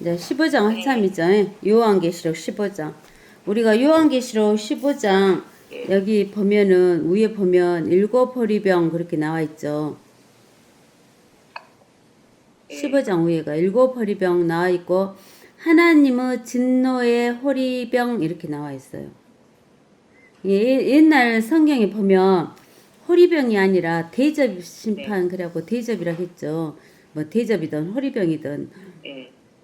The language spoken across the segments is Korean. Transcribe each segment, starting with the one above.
이제 15장 한참이죠. 요한계시록 15장. 우리가 요한계시록 15장 여기 보면은 위에 보면 일곱 호리병 그렇게 나와 있죠. 15장 위에가 일곱 호리병 나와 있고 하나님의 진노의 호리병 이렇게 나와 있어요. 옛날 성경에 보면 호리병이 아니라 대접 심판 그래갖고 대접이라 했죠. 뭐 대접이든 호리병이든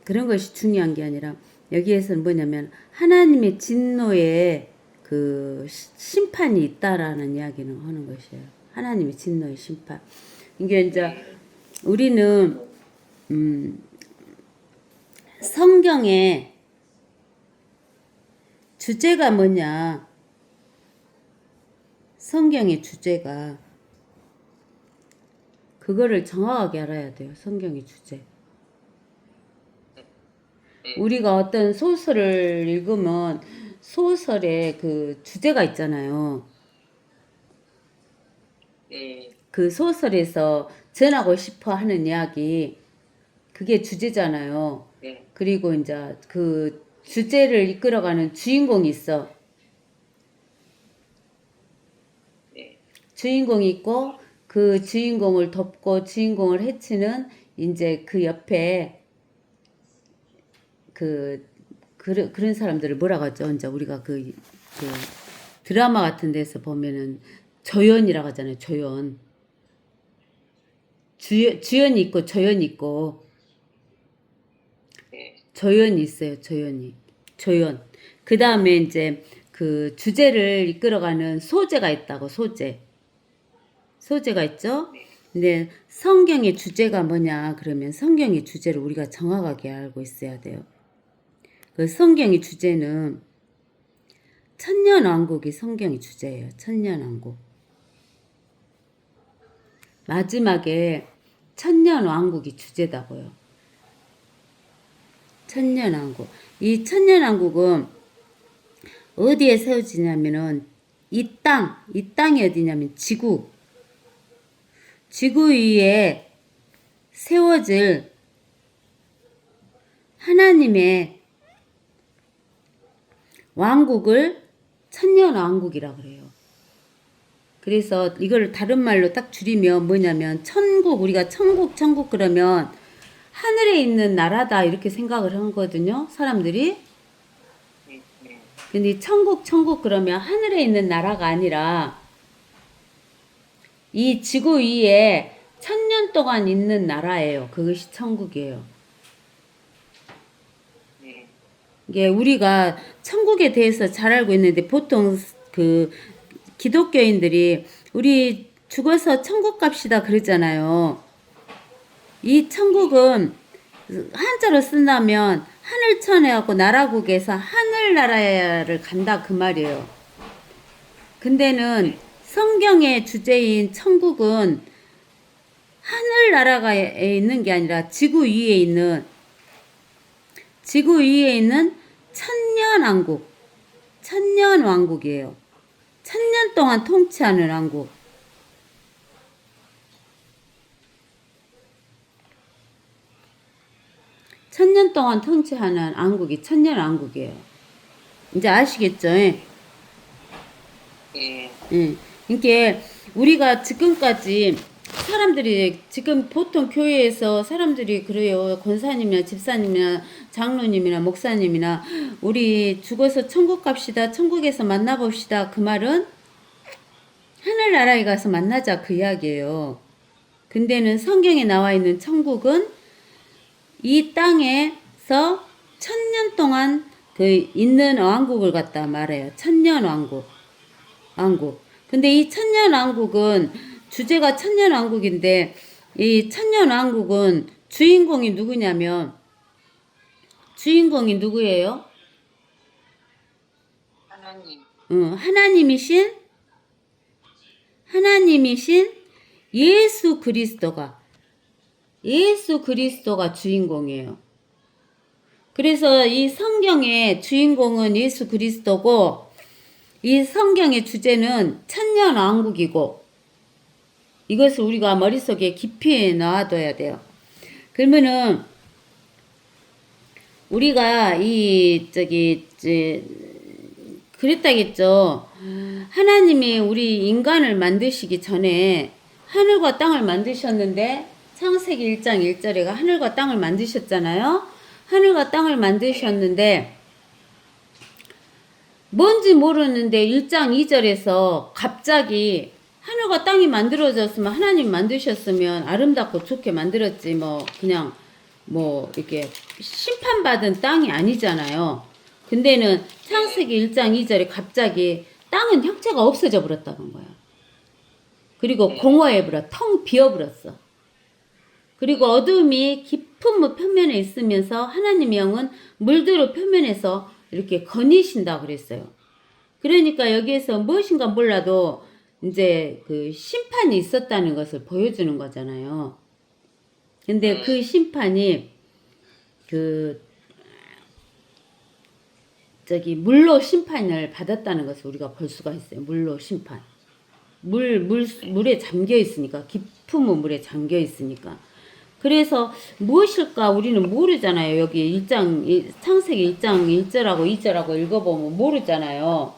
그런 것이 중요한 게 아니라 여기에서는 뭐냐면 하나님의 진노에 그 심판이 있다라는 이야기는 하는 것이에요. 하나님의 진노의 심판. 이게 이제 우리는 성경의 주제가 뭐냐? 성경의 주제가 그거를 정확하게 알아야 돼요. 성경의 주제. 우리가 어떤 소설을 읽으면 소설에 그 주제가 있잖아요. 그 소설에서 전하고 싶어 하는 이야기, 그게 주제잖아요. 그리고 이제 그 주제를 이끌어가는 주인공이 있어. 주인공이 있고 그 주인공을 돕고 주인공을 해치는 이제 그 옆에 그런 사람들을 뭐라고 하죠? 이제 우리가 그 드라마 같은 데서 보면은 조연이라고 하잖아요. 조연. 주연이 있고 조연이 있고 조연이 있어요. 조연이. 조연. 그 다음에 이제 그 주제를 이끌어가는 소재가 있다고. 소재가 있죠? 근데 성경의 주제가 뭐냐 그러면 성경의 주제를 우리가 정확하게 알고 있어야 돼요. 그 성경의 주제는 천년왕국이 성경의 주제예요. 천년왕국. 마지막에 천년왕국이 주제다고요. 천년왕국. 이 천년왕국은 어디에 세워지냐면은 이 땅이 어디냐면 지구 위에 세워질 하나님의 왕국을 천년왕국이라 그래요. 그래서 이걸 다른 말로 딱 줄이면 뭐냐면 천국, 우리가 천국 그러면 하늘에 있는 나라다 이렇게 생각을 하거든요. 사람들이. 근데 천국 그러면 하늘에 있는 나라가 아니라 이 지구 위에 1000년 동안 있는 나라예요. 그것이 천국이에요. 이게 우리가 천국에 대해서 잘 알고 있는데 보통 그 기독교인들이 우리 죽어서 천국 갑시다 그러잖아요. 이 천국은 한자로 쓴다면 하늘천해하고 나라국에서 하늘나라를 간다 그 말이에요. 근데는 성경의 주제인 천국은 하늘나라에 있는 게 아니라 지구 위에 있는 천년왕국이에요. 1000년 동안 통치하는 왕국. 천년 동안 통치하는 왕국이 천년왕국이에요. 이제 아시겠죠? 예. 이게 우리가 지금까지 사람들이 지금 보통 교회에서 사람들이 그래요. 권사님이나 집사님이나 장로님이나 목사님이나 우리 죽어서 천국 갑시다. 천국에서 만나봅시다. 그 말은 하늘나라에 가서 만나자 그 이야기예요. 근데는 성경에 나와 있는 천국은 이 땅에서 1000년 동안 그 있는 왕국을 갖다 말해요. 천년왕국. 근데 이 천년왕국은 주제가 천년왕국인데 이 천년왕국은 주인공이 누구냐면 주인공이 누구예요? 하나님. 하나님이신 예수 그리스도가 주인공이에요. 그래서 이 성경의 주인공은 예수 그리스도고 이 성경의 주제는 천년왕국이고 이것을 우리가 머릿속에 깊이 넣어둬야 돼요. 그러면은 우리가 그랬다겠죠. 하나님이 우리 인간을 만드시기 전에 하늘과 땅을 만드셨는데 창세기 1장 1절에가 하늘과 땅을 만드셨잖아요. 하늘과 땅을 만드셨는데 뭔지 모르는데 1장 2절에서 갑자기 하늘과 땅이 만들어졌으면 하나님 만드셨으면 아름답고 좋게 만들었지 그냥 이렇게 심판받은 땅이 아니잖아요. 근데는 창세기 1장 2절에 갑자기 땅은 형체가 없어져 버렸다는 거야. 그리고 공허해버려 텅 비어버렸어. 그리고 어둠이 깊은 물 표면에 있으면서 하나님의 영은 물들어 표면에서 이렇게 거니신다 그랬어요. 그러니까 여기에서 무엇인가 몰라도 이제 그 심판이 있었다는 것을 보여주는 거잖아요. 근데 그 심판이 물로 심판을 받았다는 것을 우리가 볼 수가 있어요. 물로 심판. 물에 잠겨 있으니까, 깊은 물에 잠겨 있으니까. 그래서 무엇일까 우리는 모르잖아요. 여기 창세기 1장 1절하고 2절하고 읽어보면 모르잖아요.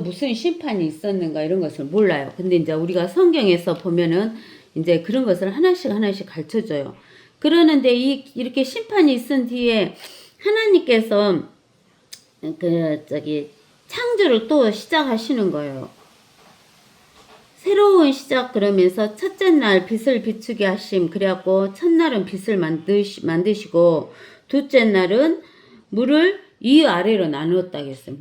무슨 심판이 있었는가 이런 것을 몰라요. 근데 이제 우리가 성경에서 보면은 이제 그런 것을 하나씩 가르쳐줘요. 그러는데 이렇게 심판이 있은 뒤에 하나님께서 창조를 또 시작하시는 거예요. 새로운 시작 그러면서 첫째 날 빛을 비추게 하심. 그래갖고 첫날은 빛을 만드시고 둘째 날은 물을 위아래로 나누었다 했어요.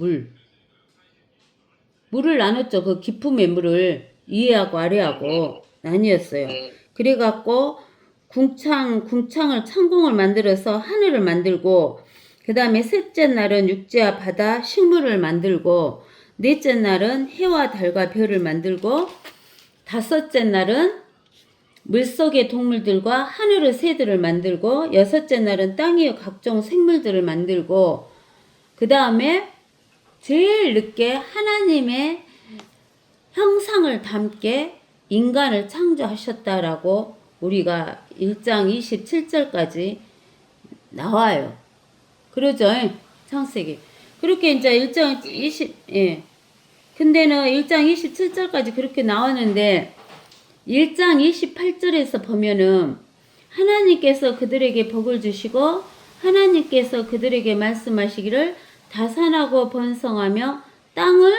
물을 나눴죠. 그 깊음의 물을 위하고 아래하고 나뉘었어요. 그래갖고 궁창을 창공을 만들어서 하늘을 만들고 그 다음에 셋째 날은 육지와 바다 식물을 만들고 넷째 날은 해와 달과 별을 만들고 다섯째 날은 물속의 동물들과 하늘의 새들을 만들고 여섯째 날은 땅의 각종 생물들을 만들고 그 다음에 제일 늦게 하나님의 형상을 담게 인간을 창조하셨다라고 우리가 1장 27절까지 나와요. 그러죠? 창세기. 그렇게 이제 1장 20, 근데는 1장 27절까지 그렇게 나오는데 1장 28절에서 보면은 하나님께서 그들에게 복을 주시고 하나님께서 그들에게 말씀하시기를 다산하고 번성하며 땅을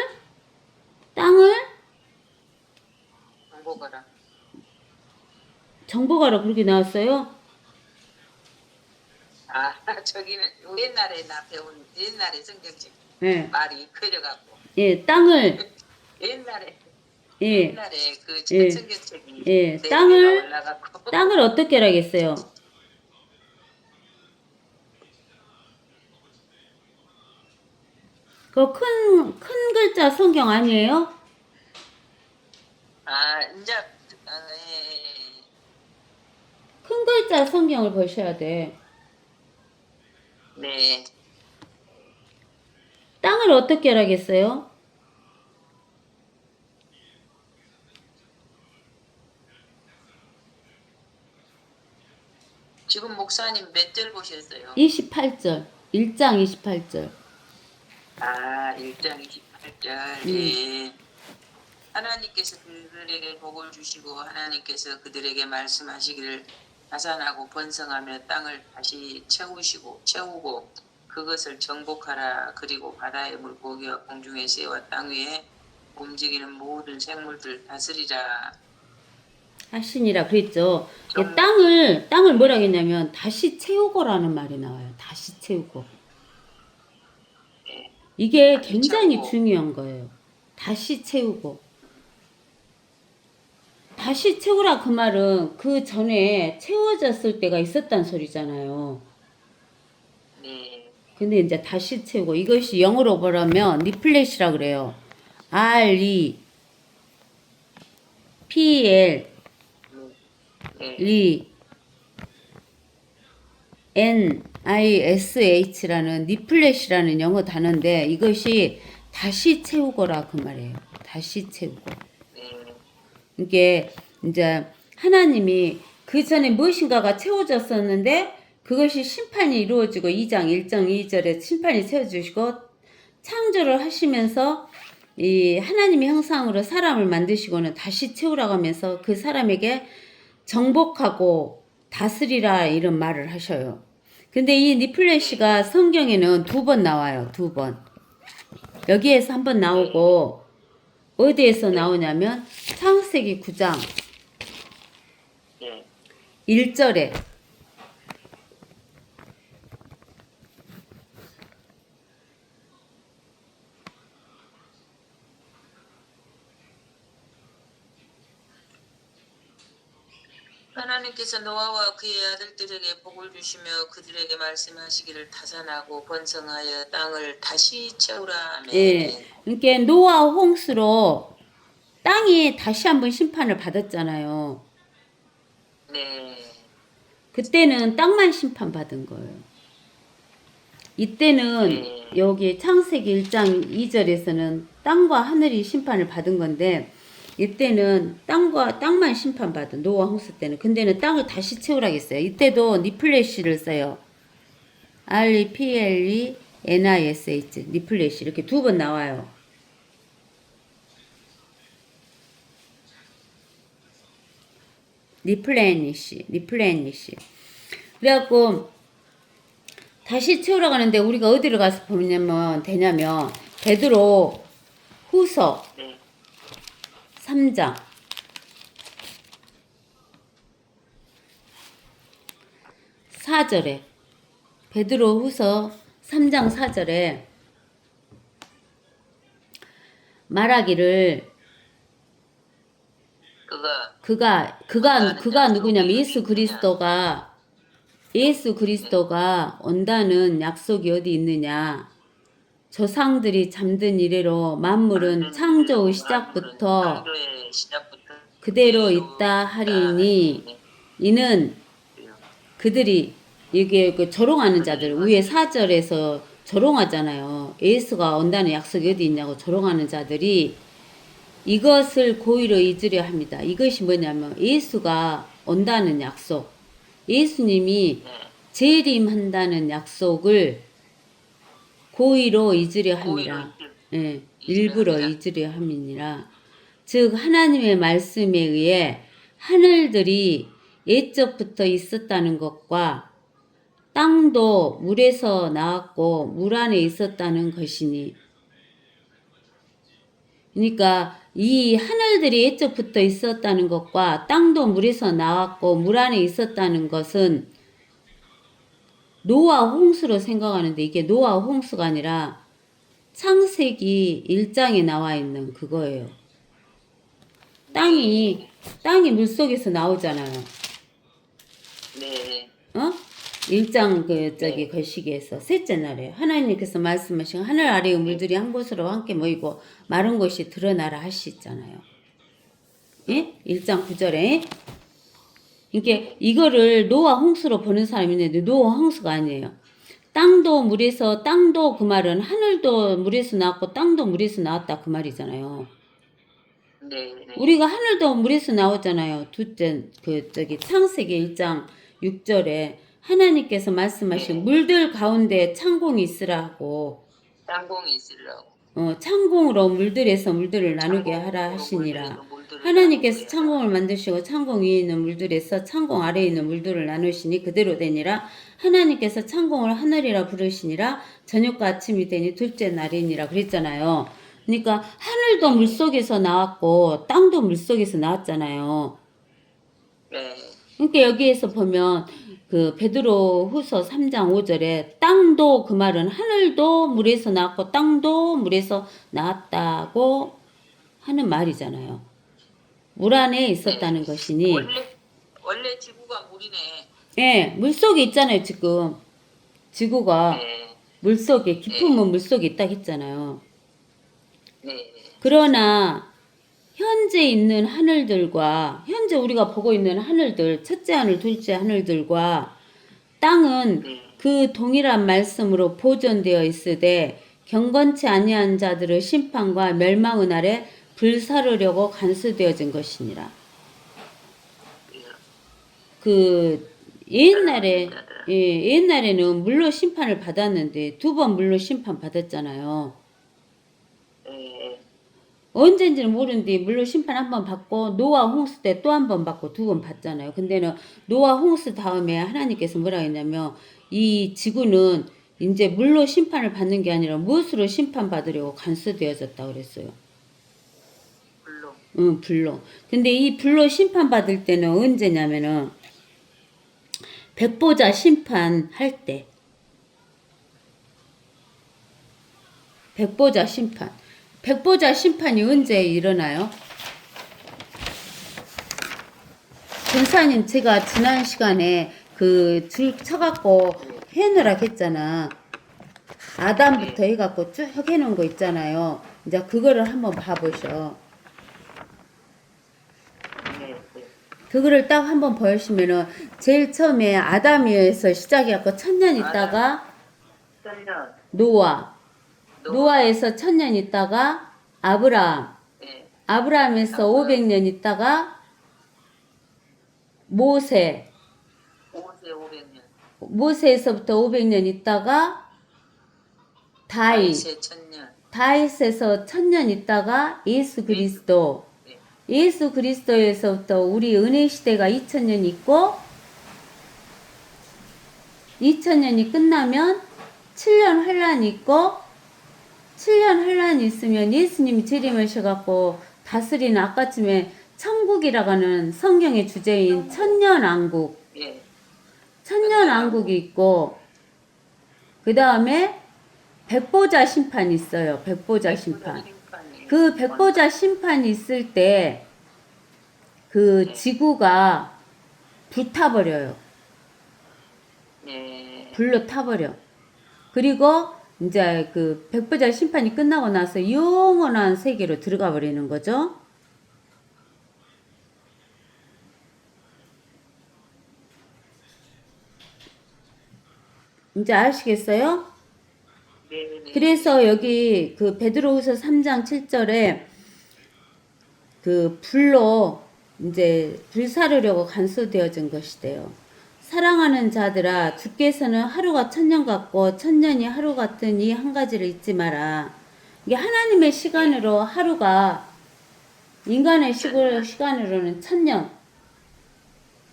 정복하라 그렇게 나왔어요. 저기는 옛날에 나 배운 옛날에 성경책 말이 그려갖고 땅을 옛날에 그 성경책이 땅을 어떻게 하겠어요? 그 큰 글자 성경 아니에요? 이제 큰 글자 성경을 보셔야 돼. 네. 땅을 어떻게 하겠어요? 지금 목사님 몇 절 보셨어요? 28절. 1장 28절. 1장 28절. 네. 하나님께서 그들에게 복을 주시고 하나님께서 그들에게 말씀하시기를 다산하고 번성하며 땅을 다시 채우고 그것을 정복하라. 그리고 바다의 물고기와 공중의 새와 땅 위에 움직이는 모든 생물들 다스리라. 하시니라 그랬죠. 땅을 뭐라 했냐면 다시 채우고라는 말이 나와요. 다시 채우고. 이게 굉장히 중요한 거예요. 다시 채우고. 다시 채우라 그 말은 그 전에 채워졌을 때가 있었단 소리잖아요. 근데 이제 다시 채우고 이것이 영어로 보라면 리플레시라 그래요. R-E P-L N-I-S-H라는 리플레시라는 영어 단어인데 이것이 다시 채우거라 그 말이에요. 다시 채우고. 이게 이제 하나님이 그 전에 무엇인가가 채워졌었는데 그것이 심판이 이루어지고 2장 1장 2절에 심판이 세워주시고 창조를 하시면서 이 하나님의 형상으로 사람을 만드시고는 다시 채우라고 하면서 그 사람에게 정복하고 다스리라 이런 말을 하셔요. 근데 이 니플레시가 성경에는 2번 나와요. 2번. 여기에서 한 번 나오고 어디에서 나오냐면 창세기 9장 1절에 하나님께서 노아와 그의 아들들에게 복을 주시며 그들에게 말씀하시기를 타산하고 번성하여 땅을 다시 채우라. 아멘. 예. 그러니까 노아 홍수로 땅이 다시 한번 심판을 받았잖아요. 네. 그때는 땅만 심판받은 거예요. 이때는 여기 창세기 1장 2절에서는 땅과 하늘이 심판을 받은 건데 이때는 땅만 심판받은 노아 홍수 때는. 근데는 땅을 다시 채우라겠어요. 이때도 니플레시를 써요. REPLENISH 니플레시 이렇게 2번 나와요. 리플레니시. 그래갖고 다시 채우라고 하는데 우리가 어디를 가서 보냐면 되냐면 베드로 후서 3장 4절에 베드로 후서 3장 4절에 말하기를 그가 누구냐면 예수 그리스도가 온다는 약속이 어디 있느냐. 조상들이 잠든 이래로 만물은 창조의 시작부터 그대로 있다 하리니 이는 그들이 이게 그 조롱하는 자들 위에 4절에서 조롱하잖아요. 예수가 온다는 약속이 어디 있냐고 조롱하는 자들이 이것을 고의로 잊으려 합니다. 이것이 뭐냐면 예수가 온다는 약속, 예수님이 재림한다는 약속을 고의로 잊으려 함이라. 예, 일부러 잊으려 함이니라. 즉 하나님의 말씀에 의해 하늘들이 옛적부터 있었다는 것과 땅도 물에서 나왔고 물 안에 있었다는 것이니. 그러니까 이 하늘들이 옛적부터 있었다는 것과 땅도 물에서 나왔고 물 안에 있었다는 것은 노아 홍수로 생각하는데 이게 노아 홍수가 아니라 창세기 1장에 나와 있는 그거예요. 땅이 물속에서 나오잖아요. 네. 1장 거시기에서 셋째 날에 하나님께서 말씀하신 하늘 아래의 물들이 한 곳으로 함께 모이고 마른 곳이 드러나라 하시잖아요. 예? 1장 9절에. 그러니까 이거를 노아 홍수로 보는 사람이 있는데 노아 홍수가 아니에요. 땅도 그 말은 하늘도 물에서 나왔고 땅도 물에서 나왔다 그 말이잖아요. 네. 우리가 하늘도 물에서 나오잖아요. 창세기 1장 6절에 하나님께서 말씀하신 물들 가운데 창공이 있으라고. 창공이 있으라고. 창공으로 물들에서 물들을 나누게 하라 하시니라. 하나님께서 창공을 만드시고 창공 위에 있는 물들에서 창공 아래에 있는 물들을 나누시니 그대로 되니라. 하나님께서 창공을 하늘이라 부르시니라. 저녁과 아침이 되니 둘째 날이니라 그랬잖아요. 그러니까 하늘도 물속에서 나왔고 땅도 물속에서 나왔잖아요. 네. 그러니까 여기에서 보면 그 베드로 후서 3장 5절에 땅도 그 말은 하늘도 물에서 나왔고 땅도 물에서 나왔다고 하는 말이잖아요. 물 안에 있었다는 것이니. 원래 지구가 물이네. 예, 물속에 있잖아요, 지금. 지구가 물속에, 깊은 물속에 있다고 했잖아요. 네. 그러나 현재 있는 하늘들과 현재 우리가 보고 있는 하늘들, 첫째 하늘, 둘째 하늘들과 땅은 그 동일한 말씀으로 보존되어 있으되 경건치 아니한 자들의 심판과 멸망의 날에 불사르려고 간수되어진 것이니라. 옛날에 옛날에는 물로 심판을 받았는데 2번 물로 심판 받았잖아요. 예. 언젠지는 모르는데 물로 심판 한 번 받고 노아 홍수 때 또 한 번 받고 2번 받잖아요. 근데는 노아 홍수 다음에 하나님께서 뭐라 했냐면 이 지구는 이제 물로 심판을 받는 게 아니라 무엇으로 심판받으려고 간수되어졌다 그랬어요. 불로. 응, 불로. 근데 이 불로 심판받을 때는 언제냐면은 백보자 심판할 때. 백보자 심판. 백보자 심판이 언제 일어나요? 전사님, 제가 지난 시간에 그 줄 쳐갖고 해놓으라 했잖아. 아담부터 해갖고 쭉 해놓은 거 있잖아요. 이제 그거를 한번 봐보셔. 그거를 딱 한번 보시면은 제일 처음에 아담에서 시작해갖고 1000년 있다가 천년. 노아에서 1000년 있다가 아브라함, 예. 아브라함에서 500년 있다가 모세, 500년. 모세에서부터 500년 있다가 다윗, 천년. 다윗에서 1000년 있다가 예수 그리스도, 예수 그리스도에서부터 우리 은혜 시대가 2000년 있고 2000년이 끝나면 7년 환란이 있고 7년 환란이 있으면 예수님이 재림하셔갖고 다스리는 아까쯤에 천국이라고 하는 성경의 주제인 천년왕국, 예. 천년왕국이 있고 그 다음에 백보자 심판이 있어요. 백보자 심판. 그 백보자 심판이 있을 때 그 지구가 불타버려요. 예. 불로 타버려. 그리고 이제 그 백보자 심판이 끝나고 나서 영원한 세계로 들어가 버리는 거죠. 이제 아시겠어요? 네. 그래서 여기 그 베드로후서 3장 7절에 그 불로 이제 불사르려고 간수되어진 것이대요. 사랑하는 자들아, 주께서는 하루가 1000년 같고 1000년이 하루 같은 이 한 가지를 잊지 마라. 이게 하나님의 시간으로 하루가 인간의 시간으로는 1000년.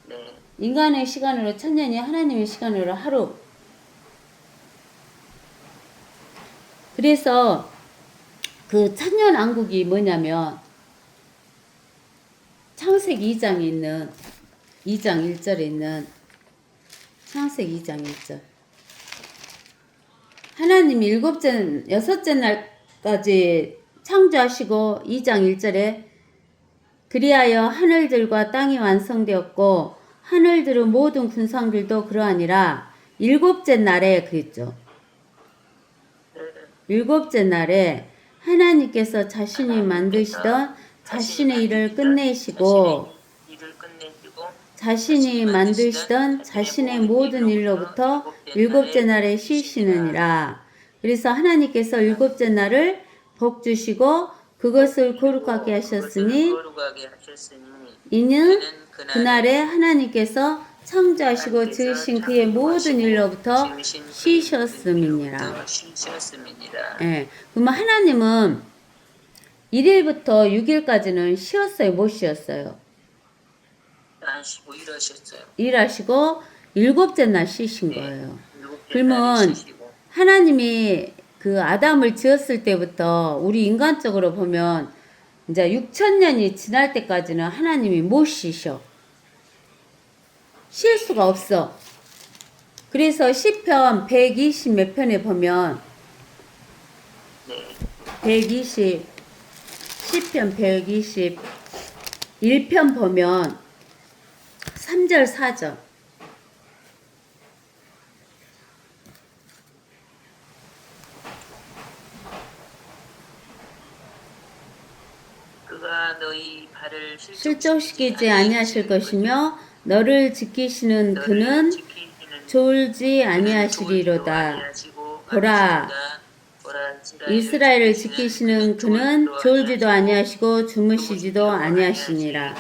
네. 인간의 시간으로 1000년이 하나님의 시간으로 하루. 그래서 그 천년왕국이 뭐냐면 창세기 2장에 있는 2장 1절에 있는 창세기 2장 1절. 하나님이 여섯째 날까지 창조하시고 2장 1절에 그리하여 하늘들과 땅이 완성되었고 하늘들의 모든 군상들도 그러하니라. 7째 날에 그랬죠. 7째 날에 하나님께서 자신이 만드시던 자신의 일을 끝내시고 자신이 만드시던 자신의 모든 일로부터 7째 날에 쉬시느니라. 그래서 하나님께서 7째 날을 복 주시고 그것을 거룩하게 하셨으니 이는 그날에 하나님께서 창조하시고 지으신 그의 모든 일로부터 쉬셨음이니라. 예. 그러면 하나님은 1일부터 6일까지는 쉬었어요, 못 쉬었어요? 안 쉬고 일하셨어요. 일하시고 7째 날 쉬신 거예요. 그러면 하나님이 그 아담을 지었을 때부터 우리 인간적으로 보면 이제 6000년이 지날 때까지는 하나님이 못 쉬셔. 쉴 수가 없어. 그래서 시편 120 몇 편에 보면 120 시편 120 1편 보면 3절 4절 그가 너희 발을 실족시키지 아니하실 것이며 너를 지키시는 그는 졸지 아니하시리로다. 보라, 이스라엘을 지키시는 그는 졸지도 아니하시고 주무시지도 아니하시니라.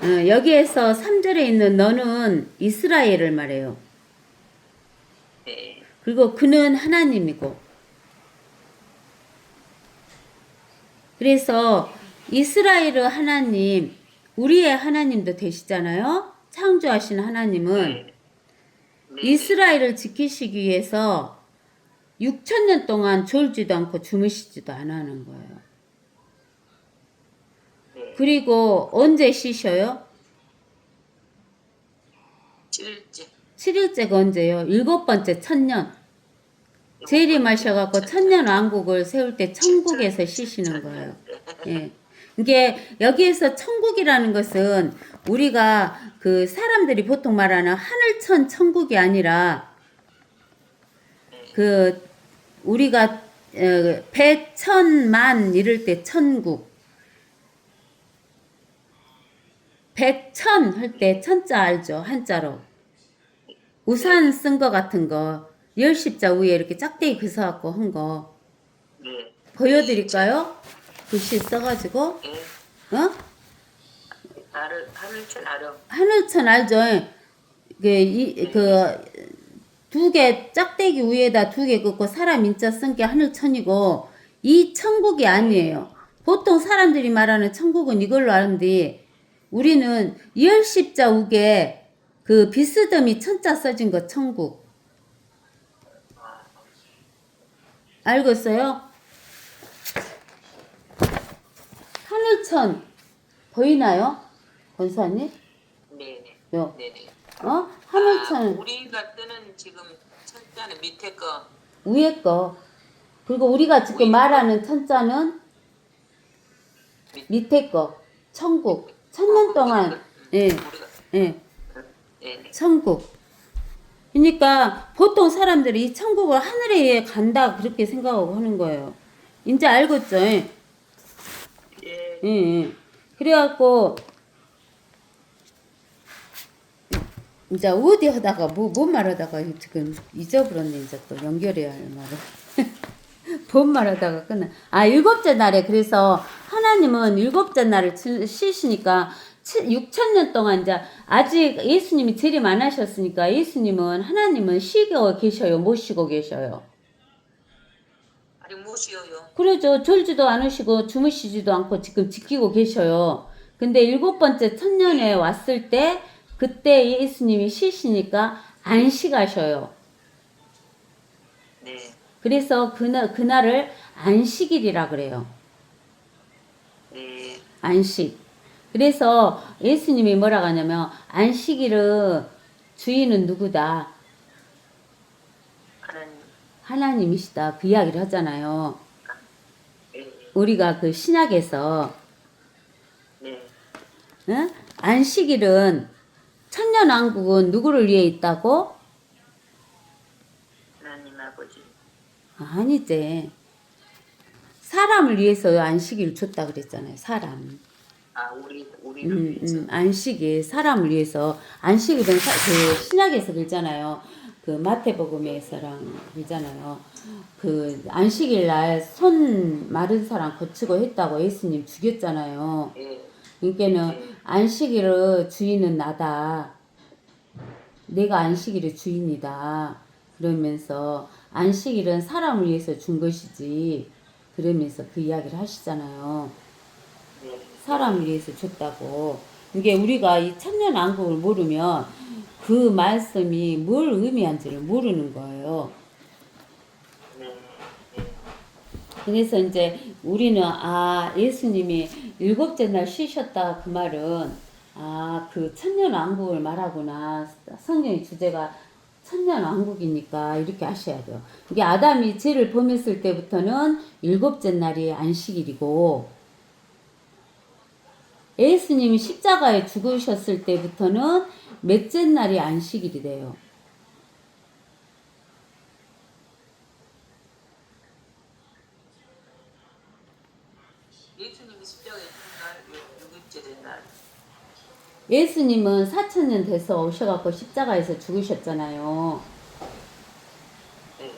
여기에서 3절에 있는 너는 이스라엘을 말해요. 네. 그리고 그는 하나님이고. 그래서 이스라엘의 하나님, 우리의 하나님도 되시잖아요. 창조하신 하나님은 네. 네. 이스라엘을 지키시기 위해서 6,000년 동안 졸지도 않고 주무시지도 안 하는 거예요. 네. 그리고 언제 쉬셔요? 7일째. 7일째가 언제요? 7번째 천년. 재림하셔갖고 천년 왕국을 세울 때 천국에서 쉬시는 거예요. 예. 이게 여기에서 천국이라는 것은 우리가 그 사람들이 보통 말하는 하늘천 천국이 아니라 그 우리가 백천만 이럴 때 천국, 백천 할 때 천자 알죠? 한자로 우산 쓴 거 같은 거 열십자 위에 이렇게 짝대기 그서갖고 한 거 네. 보여드릴까요? 글씨 써가지고 네. 어? 하늘천 알아. 하늘천 알죠? 두 개 짝대기 위에다 두 개 긋고 사람 인자 쓴 게 하늘천이고 이 천국이 아니에요. 보통 사람들이 말하는 천국은 이걸로 아는데 우리는 열십자 우게 그 비스듬히 천자 써진 거 천국 알겠어요? 하늘천 보이나요? 권사님? 네네. 요. 네네. 하늘천 우리가 뜨는 지금 천자는 밑에 거. 위에 거. 그리고 우리가 지금 위에 말하는 천자는 밑에 거. 천국. 1000년 동안 예. 우리가 예. 네네. 천국. 그러니까 보통 사람들이 이 천국을 하늘에 간다 그렇게 생각하고 하는 거예요. 이제 알겠죠? 예. 예. 예. 그래갖고 이제 어디 하다가 뭔 말하다가 지금 잊어버렸네. 이제 또 연결해야 할 말을. 뭔 말하다가 끝나. 일곱째 날에 그래서 하나님은 일곱째 날을 쉬시니까 6,000년 동안 이제 아직 예수님이 재림 안 하셨으니까 예수님은 하나님은 쉬고 계셔요. 못 쉬고 계셔요. 아직 못 쉬어요. 그러죠. 졸지도 않으시고 주무시지도 않고 지금 지키고 계셔요. 근데 7번째 천년에 왔을 때 그때 예수님이 쉬시니까 안식하셔요. 네. 그래서 그날을 안식일이라 그래요. 네. 안식. 그래서 예수님이 뭐라고 하냐면 안식일의 주인은 누구다? 하나님이시다. 그 이야기를 하잖아요. 네. 우리가 그 신약에서 네. 응? 안식일은 천년왕국은 누구를 위해 있다고? 하나님 아버지. 아니지. 사람을 위해서 안식일 줬다 그랬잖아요. 사람. 우리를 위해서. 안식일 사람을 위해서 안식일은 그 신약에서 그러잖아요. 그 마태복음에서랑 그러잖아요. 그 안식일 날 손 마른 사람 거치고 했다고 예수님 죽였잖아요. 네. 그러니까는 안식일의 주인은 나다. 내가 안식일의 주인이다. 그러면서 안식일은 사람을 위해서 준 것이지. 그러면서 그 이야기를 하시잖아요. 네. 사람을 위해서 줬다고. 이게 우리가 이 천년왕국을 모르면 그 말씀이 뭘 의미한지를 모르는 거예요. 네. 그래서 이제 우리는 예수님이 7째 날 쉬셨다 그 말은 그 천년왕국을 말하구나. 성경의 주제가 천년왕국이니까 이렇게 하셔야 돼요. 이게 아담이 죄를 범했을 때부터는 7째 날이 안식일이고 예수님이 십자가에 죽으셨을 때부터는 몇째 날이 안식일이 돼요. 예수님이 십자가에 죽은 날, 6일째 된 날. 예수님은 4,000년 돼서 오셔갖고 십자가에서 죽으셨잖아요. 네.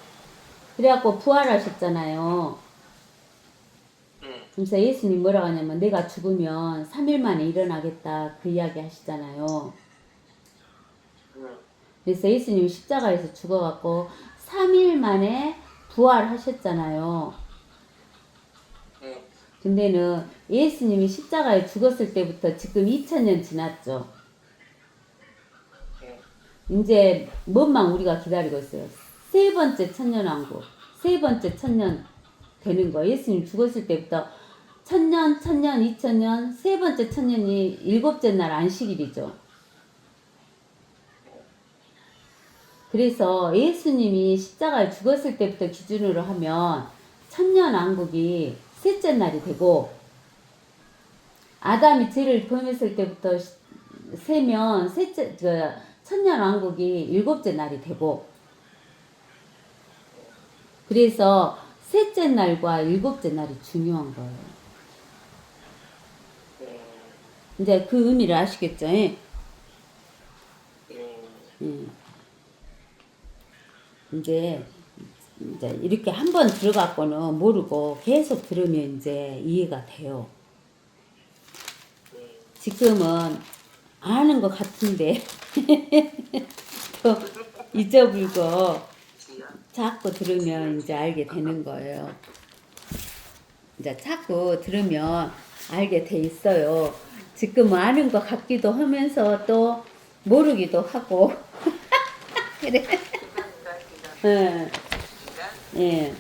그래갖고 부활하셨잖아요. 네. 그래서 예수님 뭐라고 하냐면 내가 죽으면 3일 만에 일어나겠다 그 이야기 하시잖아요. 그래서 예수님이 십자가에서 죽어갖고 3일 만에 부활하셨잖아요. 근데는 예수님이 십자가에 죽었을 때부터 지금 2000년 지났죠. 이제 뭔만 우리가 기다리고 있어요. 세 번째 천년왕국, 세 번째 천년 되는 거. 예수님 죽었을 때부터 1000년, 1000년, 2000년, 세 번째 천년이 일곱째 날 안식일이죠. 그래서 예수님이 십자가에 죽었을 때부터 기준으로 하면 천년왕국이 셋째 날이 되고, 아담이 죄를 범했을 때부터 세면 셋째 천년왕국이 일곱째 날이 되고, 그래서 셋째 날과 일곱째 날이 중요한 거예요. 이제 그 의미를 아시겠죠? 예. 이제 이렇게 한번 들어갖고는 모르고 계속 들으면 이제 이해가 돼요. 지금은 아는 것 같은데 또 잊어불고 자꾸 들으면 이제 알게 되는 거예요. 이제 자꾸 들으면 알게 돼 있어요. 지금 아는 것 같기도 하면서 또 모르기도 하고 그래. 예. 예.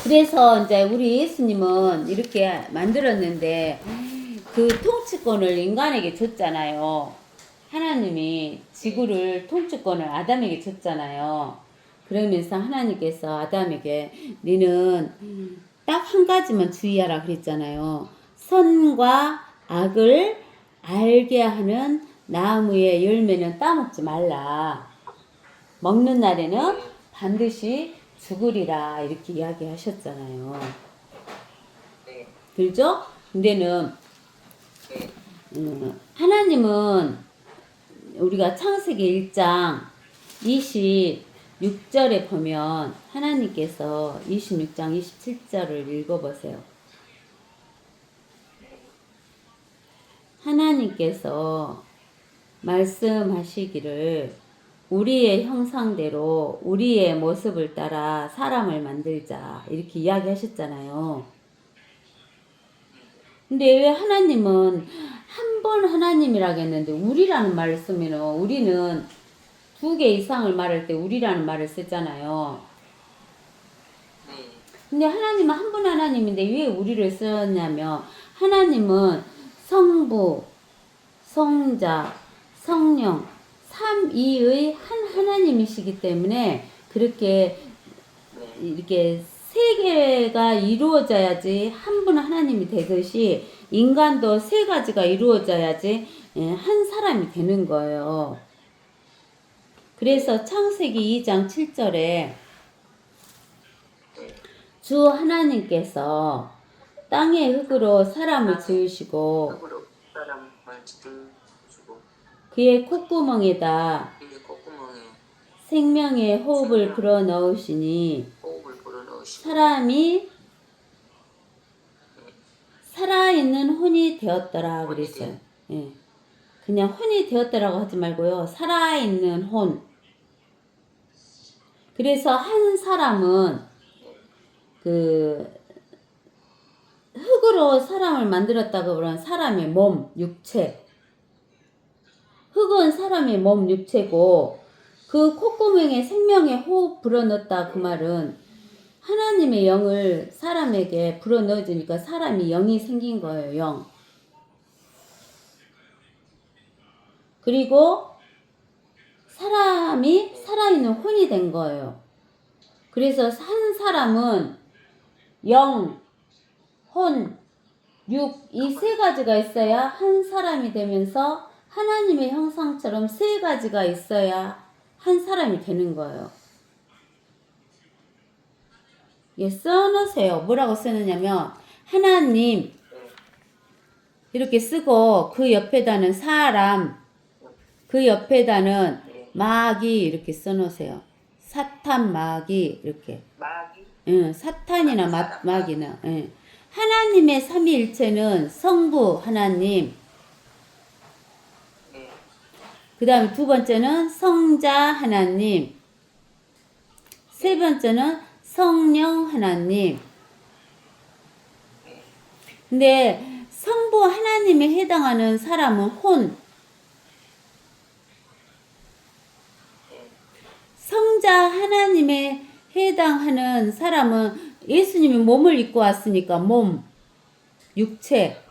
그래서 이제 우리 예수님은 이렇게 만들었는데 그 통치권을 인간에게 줬잖아요. 하나님이 지구를 통치권을 아담에게 줬잖아요. 그러면서 하나님께서 아담에게 너는 딱 한 가지만 주의하라 그랬잖아요. 선과 악을 알게 하는 나무의 열매는 따먹지 말라. 먹는 날에는 반드시 죽으리라 이렇게 이야기하셨잖아요. 그죠? 근데는 하나님은 우리가 창세기 1장 26절에 보면 하나님께서 26장 27절을 읽어보세요. 하나님께서 말씀하시기를 우리의 형상대로 우리의 모습을 따라 사람을 만들자 이렇게 이야기하셨잖아요. 근데 왜 하나님은 한 번 하나님이라고 했는데 우리라는 말을 쓰면 우리는 2개 이상을 말할 때 우리라는 말을 쓰잖아요. 근데 하나님은 한 분 하나님인데 왜 우리를 썼냐면 하나님은 성부, 성자, 성령 삼위의 한 하나님이시기 때문에 그렇게 이렇게 세 개가 이루어져야지 한 분 하나님이 되듯이 인간도 세 가지가 이루어져야지 한 사람이 되는 거예요. 그래서 창세기 2장 7절에 주 하나님께서 땅의 흙으로 사람을 지으시고 그의 콧구멍에다 생명의 호흡을 불어 넣으시니 사람이 살아있는 혼이 되었더라 그랬어요. 예. 그냥 혼이 되었더라고 하지 말고요. 살아있는 혼. 그래서 한 사람은 그 흙으로 사람을 만들었다고 그러면 사람의 몸, 육체. 흙은 사람의 몸, 육체고 그 콧구멍에 생명의 호흡 불어넣었다 그 말은 하나님의 영을 사람에게 불어넣어주니까 사람이 영이 생긴 거예요. 영. 그리고 사람이 살아있는 혼이 된 거예요. 그래서 한 사람은 영, 혼, 육, 이 세 가지가 있어야 한 사람이 되면서 하나님의 형상처럼 세 가지가 있어야 한 사람이 되는 거예요. 예, 써놓으세요. 뭐라고 쓰느냐면 하나님 이렇게 쓰고 그 옆에다는 사람, 그 옆에다는 마귀 이렇게 써놓으세요. 사탄, 마귀 이렇게. 마귀? 응, 사탄이나 마귀나. 응. 하나님의 삼위일체는 성부 하나님, 네. 그 다음에 두 번째는 성자 하나님, 세 번째는 성령 하나님. 근데 성부 하나님에 해당하는 사람은 혼, 성자 하나님에 해당하는 사람은 예수님이 몸을 입고 왔으니까 몸, 육체.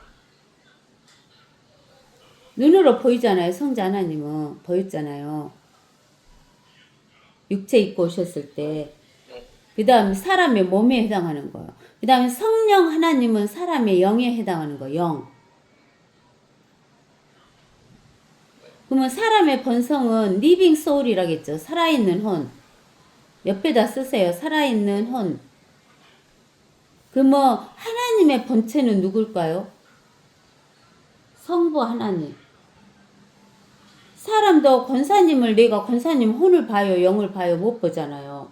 눈으로 보이잖아요. 성자 하나님은 보였잖아요. 육체 입고 오셨을 때. 그 다음에 사람의 몸에 해당하는 거예요. 그 다음에 성령 하나님은 사람의 영에 해당하는 거예요. 영. 그러면 사람의 본성은 리빙 소울이라겠죠. 살아있는 혼. 옆에다 쓰세요. 살아있는 혼. 그러면 하나님의 본체는 누굴까요? 성부 하나님. 사람도 권사님을 내가 권사님 혼을 봐요, 영을 봐요, 못 보잖아요.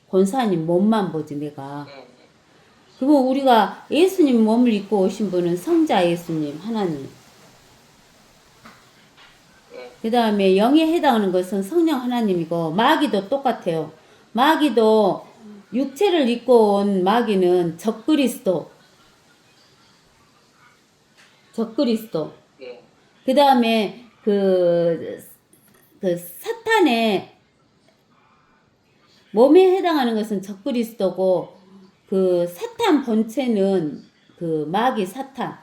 권사님 몸만 보지 내가. 그리고 우리가 예수님 몸을 입고 오신 분은 성자 예수님 하나님. 그 다음에 영에 해당하는 것은 성령 하나님이고 마귀도 똑같아요. 마귀도 육체를 입고 온 마귀는 적그리스도. 적그리스도. 그 다음에 그 사탄의 몸에 해당하는 것은 적그리스도고 그 사탄 본체는 그 마귀 사탄.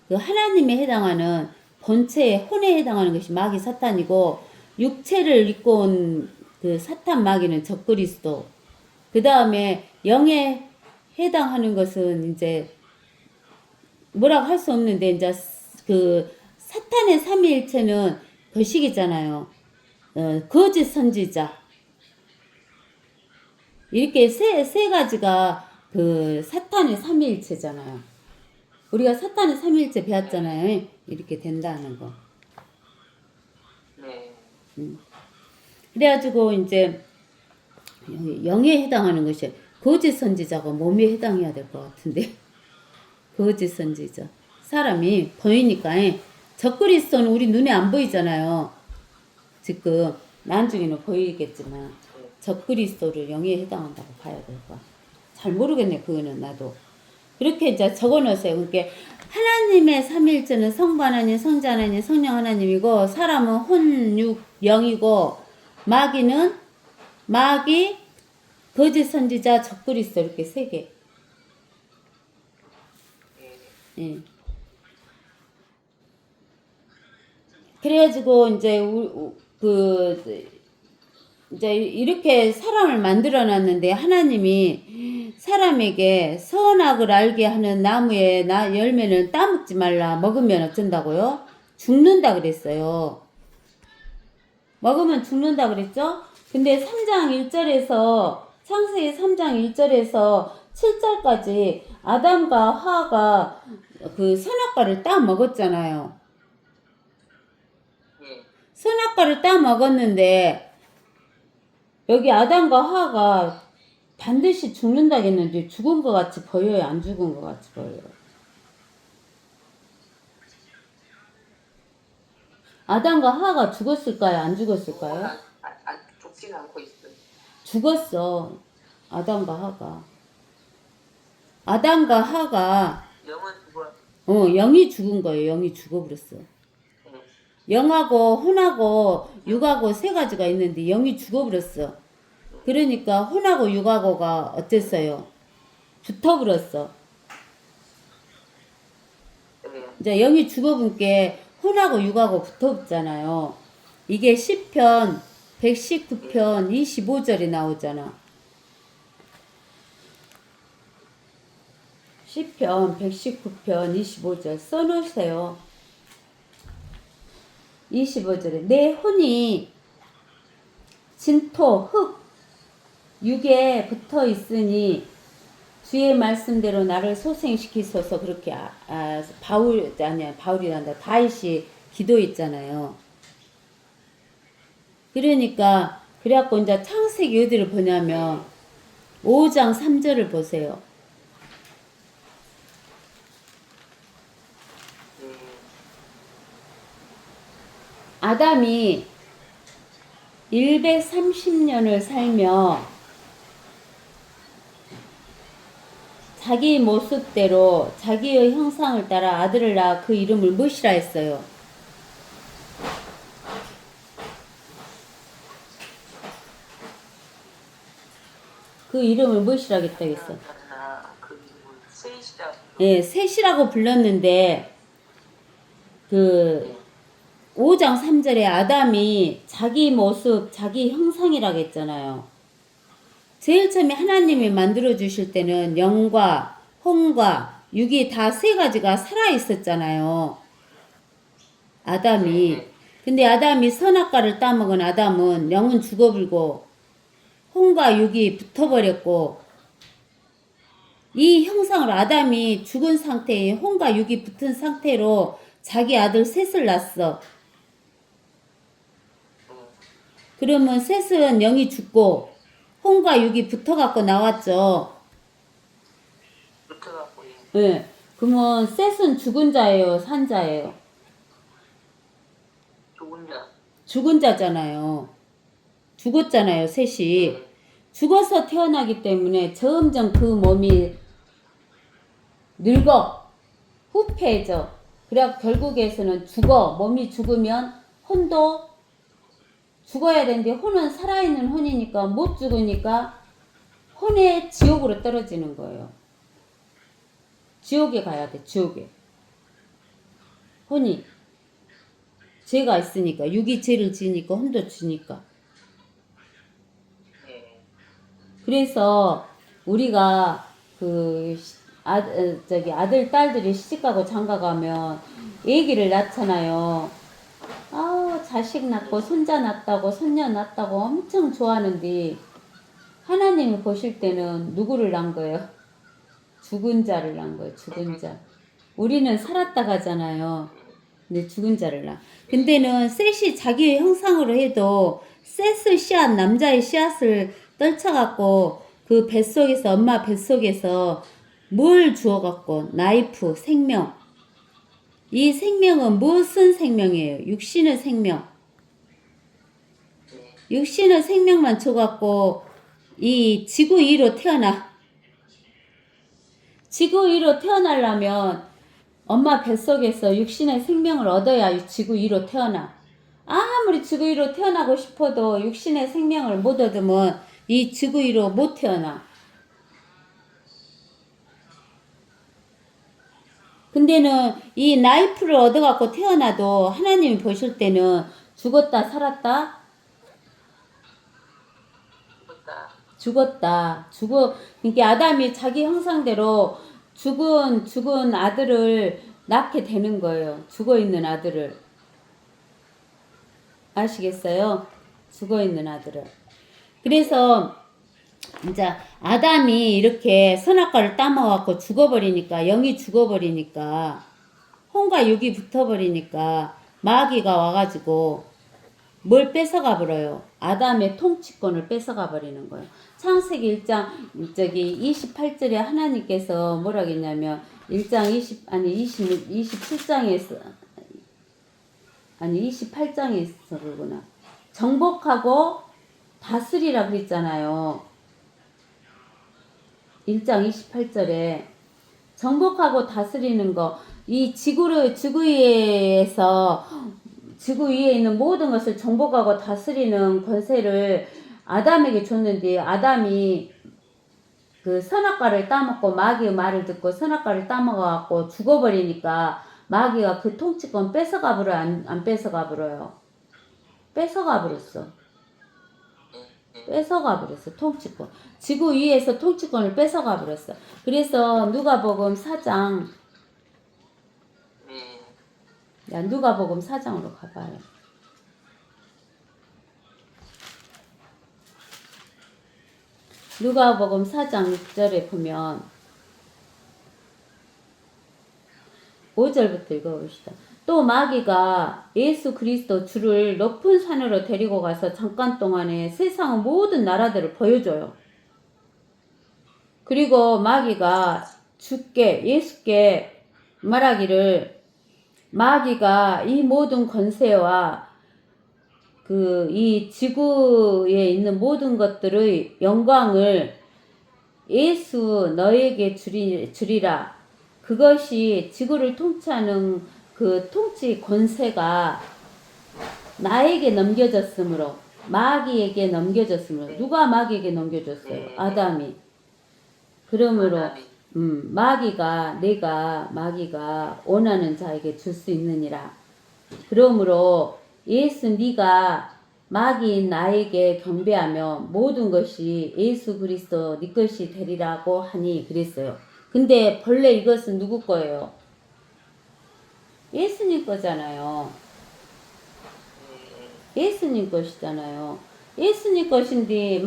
그 하나님에 해당하는 본체의 혼에 해당하는 것이 마귀 사탄이고 육체를 입고 온 그 사탄 마귀는 적그리스도. 그 다음에 영에 해당하는 것은 이제 뭐라고 할 수 없는데 이제 그 사탄의 삼위일체는 거식이잖아요. 거짓 선지자. 이렇게 세 가지가 그 사탄의 삼위일체잖아요. 우리가 사탄의 삼위일체 배웠잖아요. 이렇게 된다는 거. 그래가지고 이제 영에 해당하는 것이 거짓 선지자가 몸에 해당해야 될 것 같은데. 거짓 선지자. 사람이 보이니까 적그리스도는 우리 눈에 안 보이잖아요. 지금 나중에는 보이겠지만 적그리스도를 영에 해당한다고 봐야 될 거야. 잘 모르겠네 그거는 나도. 그렇게 이제 적어놓으세요. 그러니까 하나님의 삼위일체는 성부 하나님, 성자 하나님, 성령 하나님이고 사람은 혼, 육, 영이고 마귀, 거짓 선지자, 적그리스도 이렇게 세 개. 예. 그래가지고 이제 이제 이렇게 사람을 만들어 놨는데 하나님이 사람에게 선악을 알게 하는 나무의 열매는 따먹지 말라. 먹으면 어쩐다고요? 죽는다 그랬어요. 먹으면 죽는다 그랬죠? 근데 3장 1절에서 창세기 3장 1절에서 7절까지 아담과 하와가 그 선악과를 따 먹었잖아요. 선악과를 따 먹었는데 여기 아담과 하와가 반드시 죽는다겠는데 죽은 것 같이 보여요? 안 죽은 것 같이 보여요? 아담과 하와가 죽었을까요? 안 죽었을까요? 죽진 않고 있어요. 죽었어. 아담과 하와가. 아담과 하와가 영은 죽어. 영이 죽은 거예요. 영이 죽어버렸어. 영하고 혼하고 육하고 세 가지가 있는데 영이 죽어버렸어. 그러니까 혼하고 육하고가 어땠어요? 붙어버렸어. 이제 영이 죽어본 게 혼하고 육하고 붙어붙잖아요. 이게 시편 119편 25절에 나오잖아. 시편 119편 25절 써놓으세요. 25절에 내 혼이 진토 흙 육에 붙어 있으니 주의 말씀대로 나를 소생시키소서. 그렇게 바울이란다. 다윗이 기도했잖아요. 그러니까 그래갖고 이제 창세기 어디를 보냐면 5장 3절을 보세요. 아담이 130년을 살며 자기 모습대로 자기의 형상을 따라 아들을 낳아 그 이름을 무엇이라 했어요? 그 이름을 무엇이라 했다겠어? 예, 셋이라고 불렀는데 그 5장 3절에 아담이 자기 모습, 자기 형상이라고 했잖아요. 제일 처음에 하나님이 만들어 주실 때는 영과 혼과 육이 다 세 가지가 살아 있었잖아요. 아담이. 근데 아담이 선악과를 따먹은 아담은 영은 죽어불고 혼과 육이 붙어버렸고, 이 형상으로 아담이 죽은 상태에 혼과 육이 붙은 상태로 자기 아들 셋을 낳았어. 그러면 셋은 영이 죽고 혼과 육이 붙어갖고 나왔죠. 붙어갖고 예. 네. 그러면 셋은 죽은 자예요, 산 자예요? 죽은 자. 죽은 자잖아요. 죽었잖아요, 셋이. 죽어서 태어나기 때문에 점점 그 몸이 늙어, 후패해져. 그래야 결국에서는 죽어. 몸이 죽으면 혼도 죽어야 되는데, 혼은 살아있는 혼이니까 못 죽으니까 혼의 지옥으로 떨어지는 거예요. 지옥에 가야 돼, 지옥에. 혼이 죄가 있으니까, 육이 죄를 지으니까 혼도 지니까. 그래서 우리가 아들 딸들이 시집가고 장가가면 애기를 낳잖아요. 자식 낳고 손자 낳았다고 손녀 낳았다고 엄청 좋아하는데, 하나님이 보실 때는 누구를 낳은 거예요? 죽은 자를 낳은 거예요. 죽은 자. 우리는 살았다 가잖아요. 근데 죽은 자를 낳아. 근데는 셋이 자기의 형상으로 해도 셋의 씨앗, 남자의 씨앗을 떨쳐갖고 그 뱃속에서, 엄마 뱃속에서 뭘 주워갖고, 나이프, 생명. 이 생명은 무슨 생명이에요? 육신의 생명. 육신의 생명만 줘갖고 이 지구 위로 태어나. 지구 위로 태어나려면 엄마 뱃속에서 육신의 생명을 얻어야 지구 위로 태어나. 아무리 지구 위로 태어나고 싶어도 육신의 생명을 못 얻으면 이 지구 위로 못 태어나. 근데는 이 나이프를 얻어갖고 태어나도 하나님이 보실 때는 죽었다 살았다? 죽었다. 그러니까 아담이 자기 형상대로 죽은 아들을 낳게 되는 거예요. 죽어있는 아들을. 아시겠어요? 죽어있는 아들을. 그래서 이제 아담이 이렇게 선악과를 따먹어갖고 죽어버리니까, 영이 죽어버리니까, 혼과 육이 붙어버리니까 마귀가 와가지고 뭘 뺏어가 버려요? 아담의 통치권을 뺏어가 버리는 거예요. 창세기 1장 28절에 하나님께서 뭐라고 했냐면 27장에서 아니 28장에서 그러구나. 정복하고 다스리라 그랬잖아요. 1장 28절에 정복하고 다스리는 거, 이 지구 위에 있는 모든 것을 정복하고 다스리는 권세를 아담에게 줬는데, 아담이 그 선악과를 따먹고 마귀의 말을 듣고 선악과를 따먹어갖고 죽어버리니까 마귀가 그 통치권 뺏어가 버려요? 안 뺏어가 버려요? 뺏어가 버렸어. 뺏어가 버렸어, 통치권. 지구 위에서 통치권을 뺏어가 버렸어. 그래서 누가복음 4장, 누가복음 4장으로 가봐요. 누가복음 4장 6절에 보면 5절부터 읽어봅시다. 또 마귀가 예수 그리스도 주를 높은 산으로 데리고 가서 잠깐 동안에 세상의 모든 나라들을 보여줘요. 그리고 마귀가 예수께 말하기를, 마귀가 이 모든 권세와 이 지구에 있는 모든 것들의 영광을 예수 너에게 주리라. 그것이 지구를 통치하는 그 통치 권세가 나에게 넘겨졌으므로, 마귀에게 넘겨졌으므로. 누가 마귀에게 넘겨줬어요? 아담이. 그러므로 마귀가 원하는 자에게 줄 수 있느니라. 그러므로 예수 네가 마귀인 나에게 경배하며 모든 것이 예수 그리스도 네 것이 되리라고 하니 그랬어요. 근데 본래 이것은 누구 거예요? 예수님 거잖아요. 예수님 것이잖아요. 예수님 것인데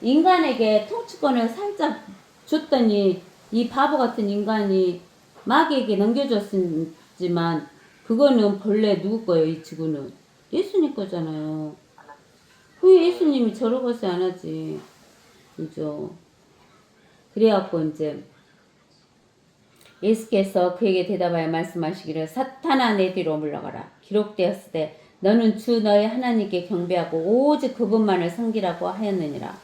인간에게 통치권을 살짝 줬더니 이 바보 같은 인간이 마귀에게 넘겨줬지만 그거는 본래 누구 거예요? 이 지구는 예수님 거잖아요. 왜 예수님이 저런 것을 안 하지? 그죠? 그래갖고 이제 예수께서 그에게 대답하여 말씀하시기를 사탄아 내 뒤로 물러가라. 기록되었을 때 너는 주 너의 하나님께 경배하고 오직 그분만을 섬기라고 하였느니라.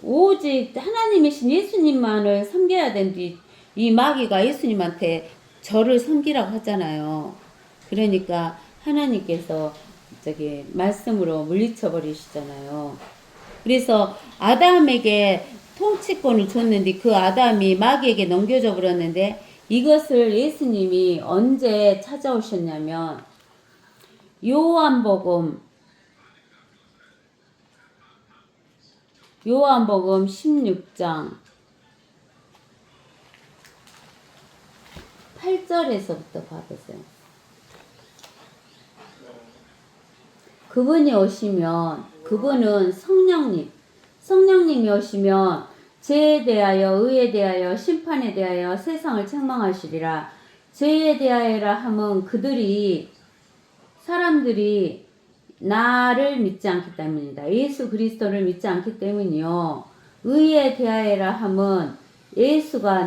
오직 하나님이신 예수님만을 섬겨야 되는데 이 마귀가 예수님한테 저를 섬기라고 하잖아요. 그러니까 하나님께서 말씀으로 물리쳐 버리시잖아요. 그래서 아담에게 통치권을 줬는데 그 아담이 마귀에게 넘겨져 버렸는데 이것을 예수님이 언제 찾아오셨냐면 요한복음 16장 8절에서부터 봐보세요. 그분이 오시면 그분은 성령님이 오시면 죄에 대하여 의에 대하여 심판에 대하여 세상을 책망하시리라. 죄에 대하여라 함은 사람들이 나를 믿지 않기 때문이다. 예수 그리스도를 믿지 않기 때문이요. 의에 대하여라 함은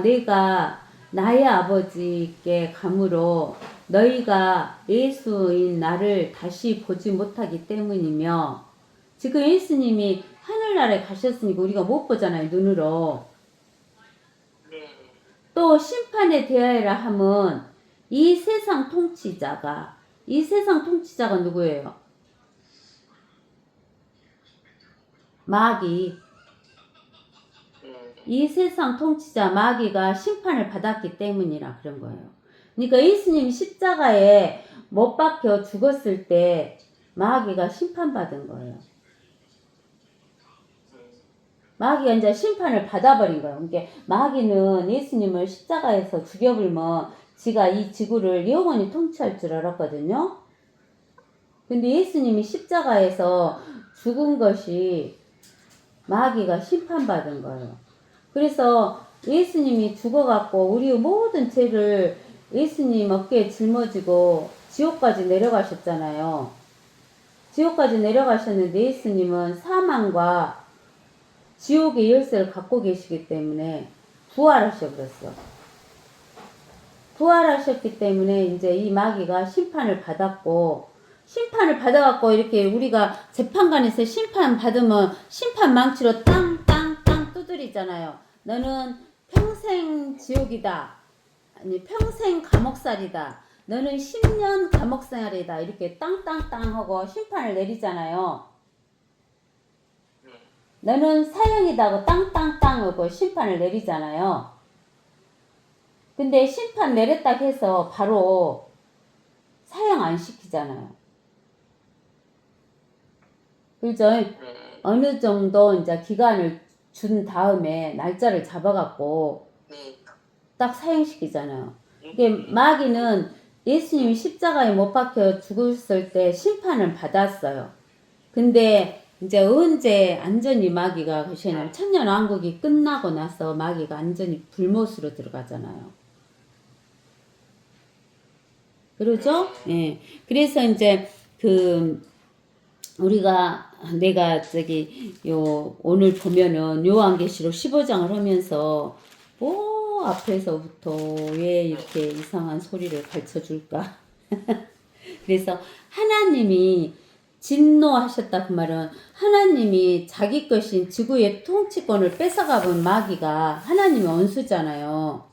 내가 나의 아버지께 감으로 너희가 예수인 나를 다시 보지 못하기 때문이며, 지금 예수님이 하늘나라에 가셨으니까 우리가 못 보잖아요, 눈으로. 또 심판에 대하여라 함은 이 세상 통치자가 누구예요? 마귀. 이 세상 통치자 마귀가 심판을 받았기 때문이라 그런 거예요. 그러니까 예수님이 십자가에 못 박혀 죽었을 때 마귀가 심판받은 거예요. 마귀가 이제 심판을 받아버린 거예요. 그러니까 마귀는 예수님을 십자가에서 죽여버리면 지가 이 지구를 영원히 통치할 줄 알았거든요. 근데 예수님이 십자가에서 죽은 것이 마귀가 심판받은 거예요. 그래서 예수님이 죽어갖고 우리의 모든 죄를 예수님 어깨에 짊어지고 지옥까지 내려가셨잖아요. 지옥까지 내려가셨는데 예수님은 사망과 지옥의 열쇠를 갖고 계시기 때문에 부활하셔버렸어. 부활하셨기 때문에 이제 이 마귀가 심판을 받았고, 심판을 받아갖고 이렇게 우리가 재판관에서 심판 받으면 심판 망치로 땅땅땅 두드리잖아요. 너는 평생 지옥이다. 아니 평생 감옥살이다. 너는 10년 감옥생활이다. 이렇게 땅땅땅 하고 심판을 내리잖아요. 너는 사형이다 하고 땅땅땅 하고 심판을 내리잖아요. 근데 심판 내렸다 해서 바로 사형 안 시키잖아요. 그죠? 어느 정도 이제 기간을 준 다음에 날짜를 잡아갖고 딱 사형시키잖아요. 이게 마귀는 예수님이 십자가에 못 박혀 죽었을 때 심판을 받았어요. 근데 이제 언제 안전히 마귀가 그시냐면 천년왕국이 끝나고 나서 마귀가 완전히 불못으로 들어가잖아요. 그러죠? 예. 그래서 이제 내가 오늘 보면은 요한계시록 15장을 하면서 앞에서부터 왜 이렇게 이상한 소리를 가르쳐 줄까? 그래서 하나님이 진노하셨다 그 말은 하나님이 자기 것인 지구의 통치권을 뺏어가본 마귀가 하나님의 원수잖아요.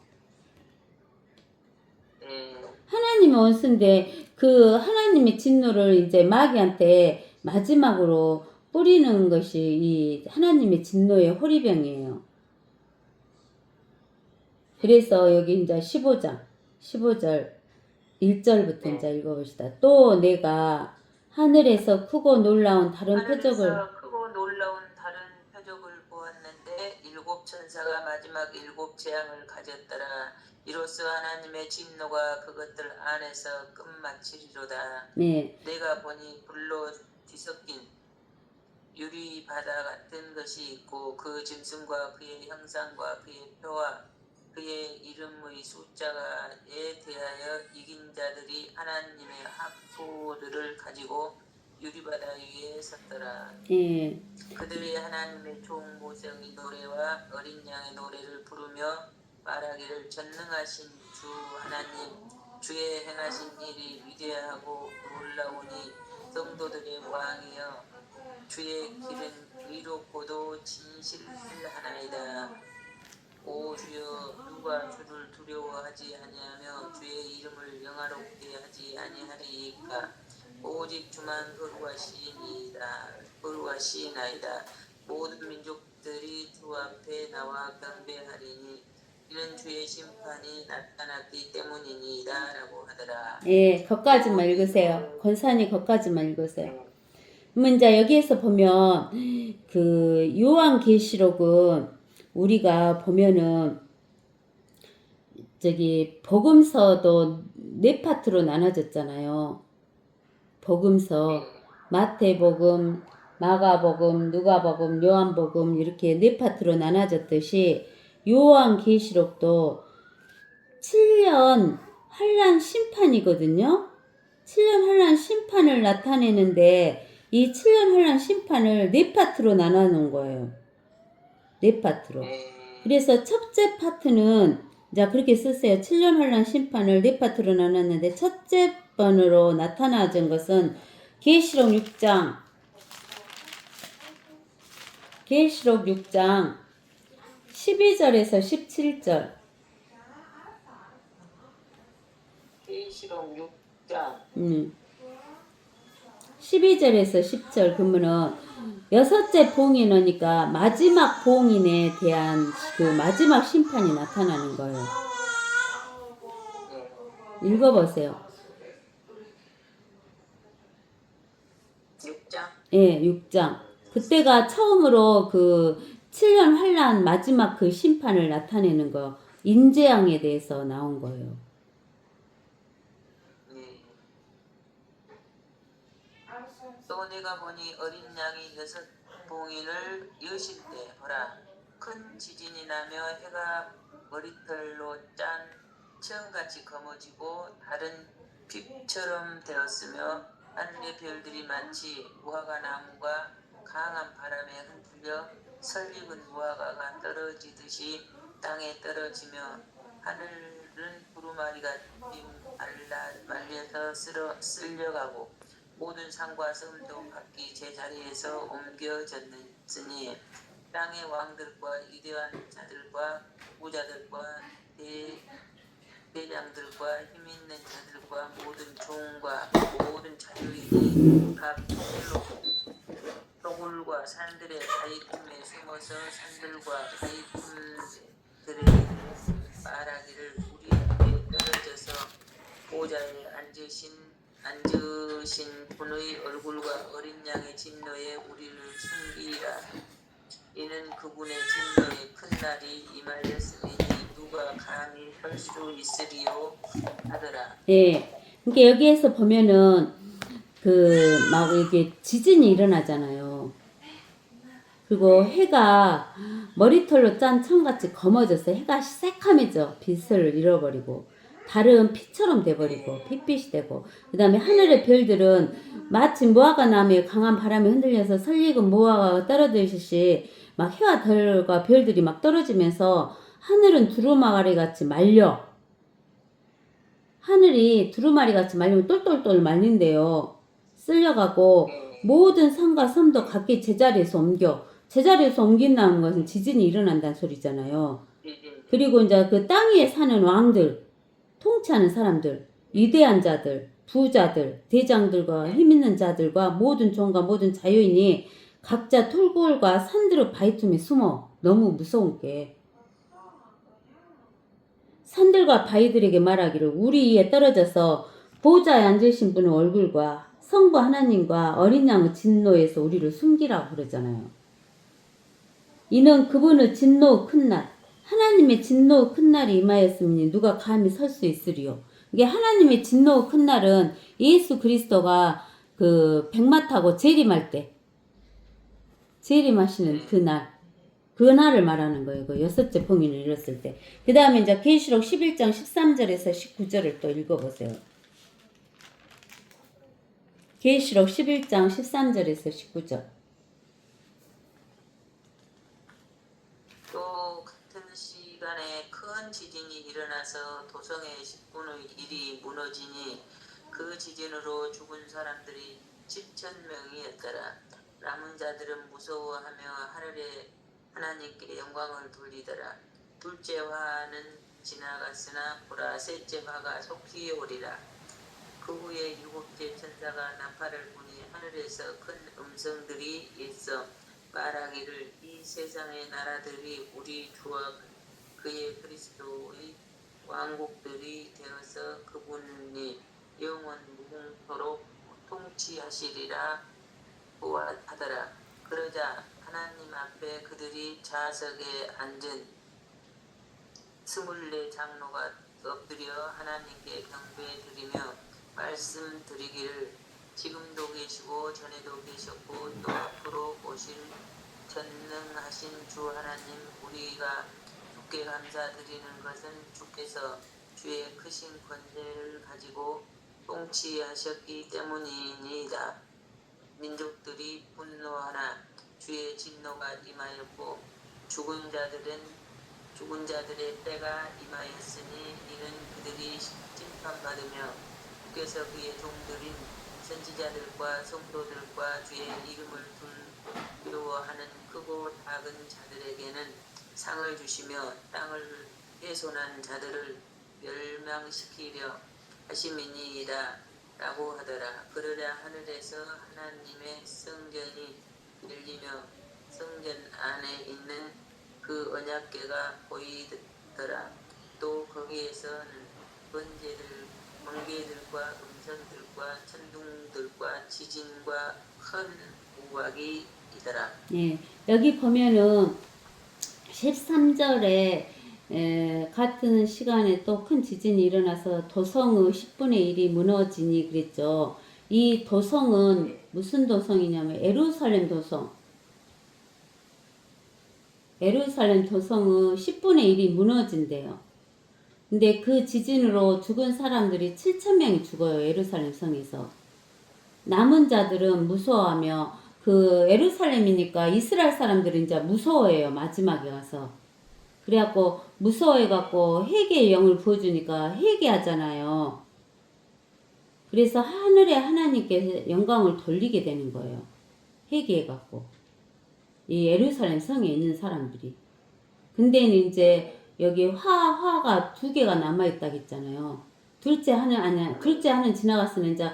하나님의 원수인데 그 하나님의 진노를 이제 마귀한테 마지막으로 뿌리는 것이 이 하나님의 진노의 호리병이에요. 그래서 여기 이제 15절 1절부터 이제 읽어봅시다. 또 내가 하늘에서 크고 놀라운 다른 표적을 보았는데 일곱 천사가 마지막 일곱 재앙을 가졌더라. 이로써 하나님의 진노가 그것들 안에서 끝마치리로다. 네. 내가 보니 불로 뒤섞인 유리 바다 같은 것이 있고 그 짐승과 그의 형상과 그의 표와 그의 이름의 숫자에 대하여 이긴 자들이 하나님의 하프들을 가지고 유리바다 위에 섰더라. 예. 그들이 하나님의 종 모세의 노래와 어린 양의 노래를 부르며 말하기를 전능하신 주 하나님 주의 행하신 일이 위대하고 놀라우니 성도들의 왕이여 주의 길은 의롭고도 진실하나이다. 오 주여 누가 주를 두려워하지 아니하며 주의 이름을 영화롭게 하지 아니하리이까. 오직 주만 거룩하시나이다. 모든 민족들이 주 앞에 나와 경배하리니 이는 주의 심판이 나타났기 때문이니이다 라고 하더라. 예, 거기까지만 읽으세요. 권사님 거기까지만 읽으세요. 그러면 이제 여기에서 보면 그 요한계시록은 우리가 보면은 저기 복음서도 네 파트로 나눠졌잖아요. 복음서 마태복음, 마가복음, 누가복음, 요한복음 이렇게 네 파트로 나눠졌듯이 요한계시록도 7년 환란 심판이거든요. 7년 환란 심판을 나타내는데 이 7년 환란 심판을 네 파트로 나눠 놓은 거예요. 네 파트로. 그래서 첫째 파트는 자 그렇게 쓰세요. 7년 환란 심판을 네 파트로 나눴는데 첫째 번으로 나타나진 것은 계시록 6장 12절에서 17절. 계시록 6장 12절에서 10절 그러면은 여섯째 봉이 나니까 마지막 봉인에 대한 그 마지막 심판이 나타나는 거예요. 읽어보세요. 6장? 예, 6장. 그때가 처음으로 그 7년 환란 마지막 그 심판을 나타내는 거, 인재앙에 대해서 나온 거예요. 또 내가 보니 어린 양이 여섯 봉인을 여실 때 보라 큰 지진이 나며 해가 머리털로 짠 처음같이 검어지고 다른 빛처럼 되었으며 하늘의 별들이 마치 무화과 나무가 강한 바람에 흔들려 설익은 무화과가 떨어지듯이 땅에 떨어지며 하늘은 두루마리가 말려서 쓸려가고 모든 산과 섬도 각기 제자리에서 옮겨졌으니 땅의 왕들과 위대한 자들과 부자들과 대장들과 힘있는 자들과 모든 종과 모든 자유인이 각 토굴과 산들의 가이품에 숨어서 산들과 가이품들에 말하기를 우리에게 떨어져서 보좌에 앉으신 분의 얼굴과 어린 양의 진노에 우리를 숨기라. 이는 그분의 진노의 큰 날이 임하였으니 누가 감히 설 수 있으리요 하더라. 예. 그러니까 여기에서 보면은 그 막 이게 지진이 일어나잖아요. 그리고 해가 머리털로 짠 청같이 검어져서 해가 새카매져 빛을 잃어버리고 달은 피처럼 돼버리고 핏빛이 되고 그 다음에 하늘의 별들은 마치 무화과 나무에 강한 바람에 흔들려서 설익은 무화과가 떨어지듯이 막 해와 달과 별들이 막 떨어지면서 하늘은 두루마리 같이 말려. 하늘이 두루마리 같이 말리면 똘똘똘 말린대요. 쓸려가고 모든 산과 섬도 각기 제자리에서 옮겨. 제자리에서 옮긴다는 것은 지진이 일어난다는 소리잖아요. 그리고 이제 그 땅 위에 사는 왕들, 통치하는 사람들, 위대한 자들, 부자들, 대장들과 힘있는 자들과 모든 종과 모든 자유인이 각자 툴굴과 산들의 바위틈에 숨어. 너무 무서운 게. 산들과 바위들에게 말하기를 우리 위에 떨어져서 보좌에 앉으신 분의 얼굴과 성부 하나님과 어린 양의 진노에서 우리를 숨기라고 그러잖아요. 이는 그분의 진노의 큰 날, 하나님의 진노의 큰 날이 임하였으니 누가 감히 설 수 있으리요. 이게 하나님의 진노의 큰 날은 예수 그리스도가 그 백마 타고 재림할 때, 재림하시는 그 날, 그 날을 말하는 거예요. 그 여섯째 봉인을 이뤘을 때. 그 다음에 이제 계시록 11장 13절에서 19절을 또 읽어보세요. 계시록 11장 13절에서 19절. 또 같은 시간에 큰 지진이 일어나서 도성의 10분의 1이 무너지니 그 지진으로 죽은 사람들이 7,000명이었더라. 남은 자들은 무서워하며 하늘에 하나님께 영광을 돌리더라. 둘째 화는 지나갔으나 보라 셋째 화가 속히 오리라. 그 후에 일곱째 천사가 나팔을 부니 하늘에서 큰 음성들이 있어 말하기를 이 세상의 나라들이 우리 주와 그의 그리스도의 왕국들이 되어서 그분이 영원 무궁토록 통치하시리라 하더라. 그러자 하나님 앞에 그들이 좌석에 앉은 24 장로가 엎드려 하나님께 경배드리며 말씀드리기를 지금도 계시고 전에도 계셨고 또 앞으로 오실 전능하신 주 하나님, 우리가 주께 감사드리는 것은 주께서 주의 크신 권세를 가지고 통치하셨기 때문이니이다. 민족들이 분노하나 주의 진노가 임하였고 죽은 자들의 때가 임하였으니 이는 그들이 심판받으며 주께서 그의 종들인 선지자들과 성도들과 주의 이름을 두려워하는 크고 작은 자들에게는 상을 주시며 땅을 훼손한 자들을 멸망시키려 하심이니이다 라고 하더라. 그러자 하늘에서 하나님의 성전이 열리며 성전 안에 있는 그 언약궤가 보이더라. 또 거기에서는 번개들과 음성들과 천둥들과 지진과 큰 우박이 있더라. 예, 여기 보면은 13절에 같은 시간에 또 큰 지진이 일어나서 도성의 10분의 1이 무너지니 그랬죠. 이 도성은 무슨 도성이냐면 예루살렘 도성. 예루살렘 도성은 10분의 1이 무너진대요. 근데 그 지진으로 죽은 사람들이 7,000명이 죽어요. 예루살렘 성에서. 남은 자들은 무서워하며 그 예루살렘이니까 이스라엘 사람들은 이제 무서워해요. 마지막에 가서. 그래갖고 무서워해갖고 회개의 영을 부어주니까 회개하잖아요. 그래서 하늘에 하나님께 영광을 돌리게 되는 거예요. 회개해갖고. 이 예루살렘 성에 있는 사람들이. 근데 이제 여기 화가 2개가 남아있다고 했잖아요. 둘째 하는 지나갔으면 이제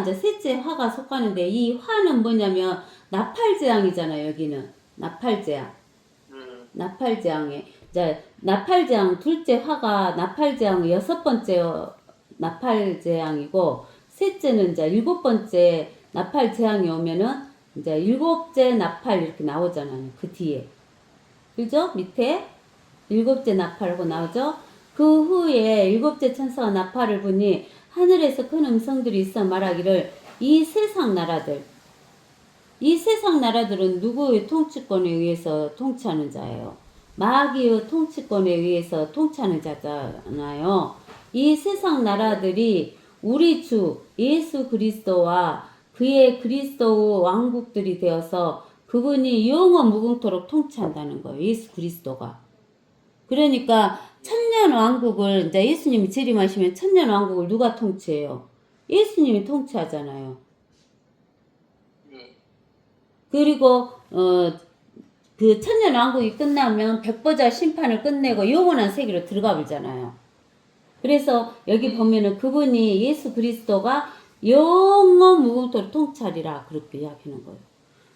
이제 셋째 화가 속하는데 이 화는 뭐냐면 나팔재앙이잖아요. 여기는 나팔재앙. 나팔재앙에 이제 나팔재앙 둘째 화가 나팔재앙 6번째 나팔재앙이고 셋째는 이제 7번째 나팔재앙이 오면은 이제 7째 나팔 이렇게 나오잖아요. 그 뒤에. 그죠? 밑에 7째 나팔하고 나오죠? 그 후에 7째 천사가 나팔을 부니 하늘에서 큰 음성들이 있어 말하기를 이 세상 나라들은 누구의 통치권에 의해서 통치하는 자예요? 마귀의 통치권에 의해서 통치하는 자잖아요. 이 세상 나라들이 우리 주 예수 그리스도와 그의 그리스도의 왕국들이 되어서 그분이 영원 무궁토록 통치한다는 거예요. 예수 그리스도가. 그러니까 천년 왕국을 이제 예수님이 재림하시면 천년 왕국을 누가 통치해요? 예수님이 통치하잖아요. 그리고 그 천년왕국이 끝나면 백보자 심판을 끝내고 영원한 세계로 들어가 버리잖아요. 그래서 여기 보면은 그분이 예수 그리스도가 영원 무궁토록 통찰이라 그렇게 이야기하는 거예요.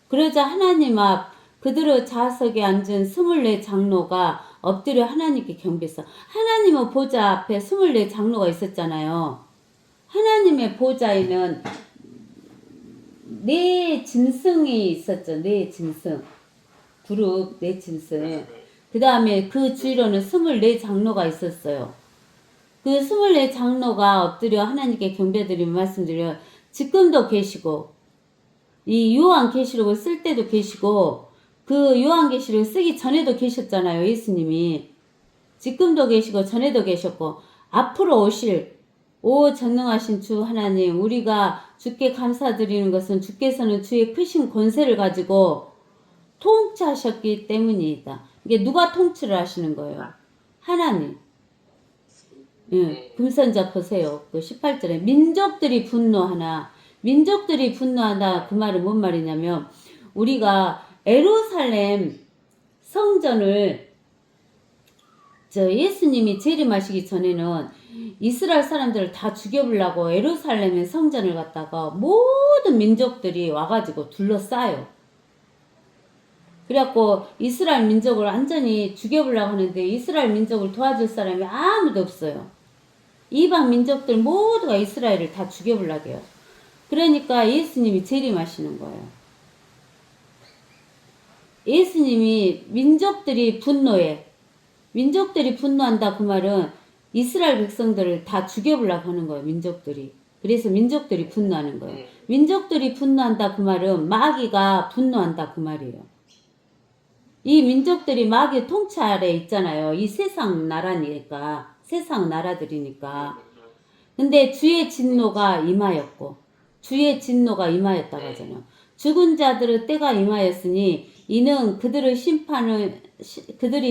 그러자 하나님 앞 그들의 좌석에 앉은 24 장로가 엎드려 하나님께 경배했어. 하나님의 보좌 앞에 24 장로가 있었잖아요. 하나님의 보좌에는 네 짐승이 있었죠. 네 짐승. 그룹 네 짐승. 그 다음에 그 주위로는 24 장로가 있었어요. 그 24 장로가 엎드려 하나님께 경배드리며 말씀드려 지금도 계시고 이 요한계시록을 쓸 때도 계시고 그 요한계시록을 쓰기 전에도 계셨잖아요. 예수님이. 지금도 계시고 전에도 계셨고 앞으로 오실 오 전능하신 주 하나님, 우리가 주께 감사드리는 것은 주께서는 주의 크신 권세를 가지고 통치하셨기 때문이다. 이게 누가 통치를 하시는 거예요? 하나님. 예, 금선자 보세요. 그 18절에 민족들이 분노하나, 민족들이 분노하다 그 말은 뭔 말이냐면 우리가 예루살렘 성전을 예수님이 재림하시기 전에는 이스라엘 사람들을 다 죽여보려고 예루살렘의 성전을 갖다가 모든 민족들이 와가지고 둘러싸요. 그래갖고 이스라엘 민족을 완전히 죽여보려고 하는데 이스라엘 민족을 도와줄 사람이 아무도 없어요. 이방 민족들 모두가 이스라엘을 다 죽여보려고 해요. 그러니까 예수님이 재림하시는 거예요. 예수님이 민족들이 분노해. 민족들이 분노한다 그 말은 이스라엘 백성들을 다 죽여보려고 하는 거예요. 민족들이. 그래서 민족들이 분노하는 거예요. 민족들이 분노한다 그 말은 마귀가 분노한다 그 말이에요. 이 민족들이 마귀 통치 아래 있잖아요. 이 세상 나라니까. 세상 나라들이니까. 근데 주의 진노가 임하였고 주의 진노가 임하였다고 하잖아요. 죽은 자들의 때가 임하였으니 이는 그들이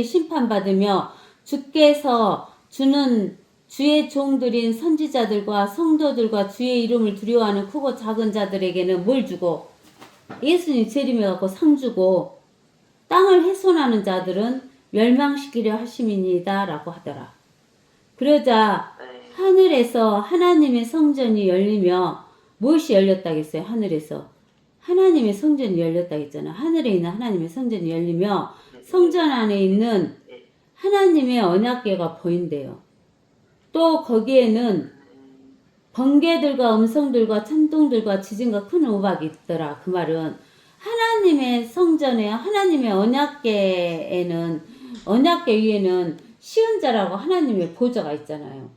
심판받으며 주께서 주는 주의 종들인 선지자들과 성도들과 주의 이름을 두려워하는 크고 작은 자들에게는 뭘 주고 예수님 재림해갖고 상 주고 땅을 훼손하는 자들은 멸망시키려 하심이니이다 라고 하더라. 그러자 하늘에서 하나님의 성전이 열리며 무엇이 열렸다겠어요? 하늘에서 하나님의 성전이 열렸다겠잖아. 하늘에 있는 하나님의 성전이 열리며 성전 안에 있는 하나님의 언약궤가 보인대요. 또 거기에는 번개들과 음성들과 천둥들과 지진과 큰 우박이 있더라. 그 말은 하나님의 성전에 하나님의 언약궤에는 언약궤 위에는 시은자라고 하나님의 보좌가 있잖아요.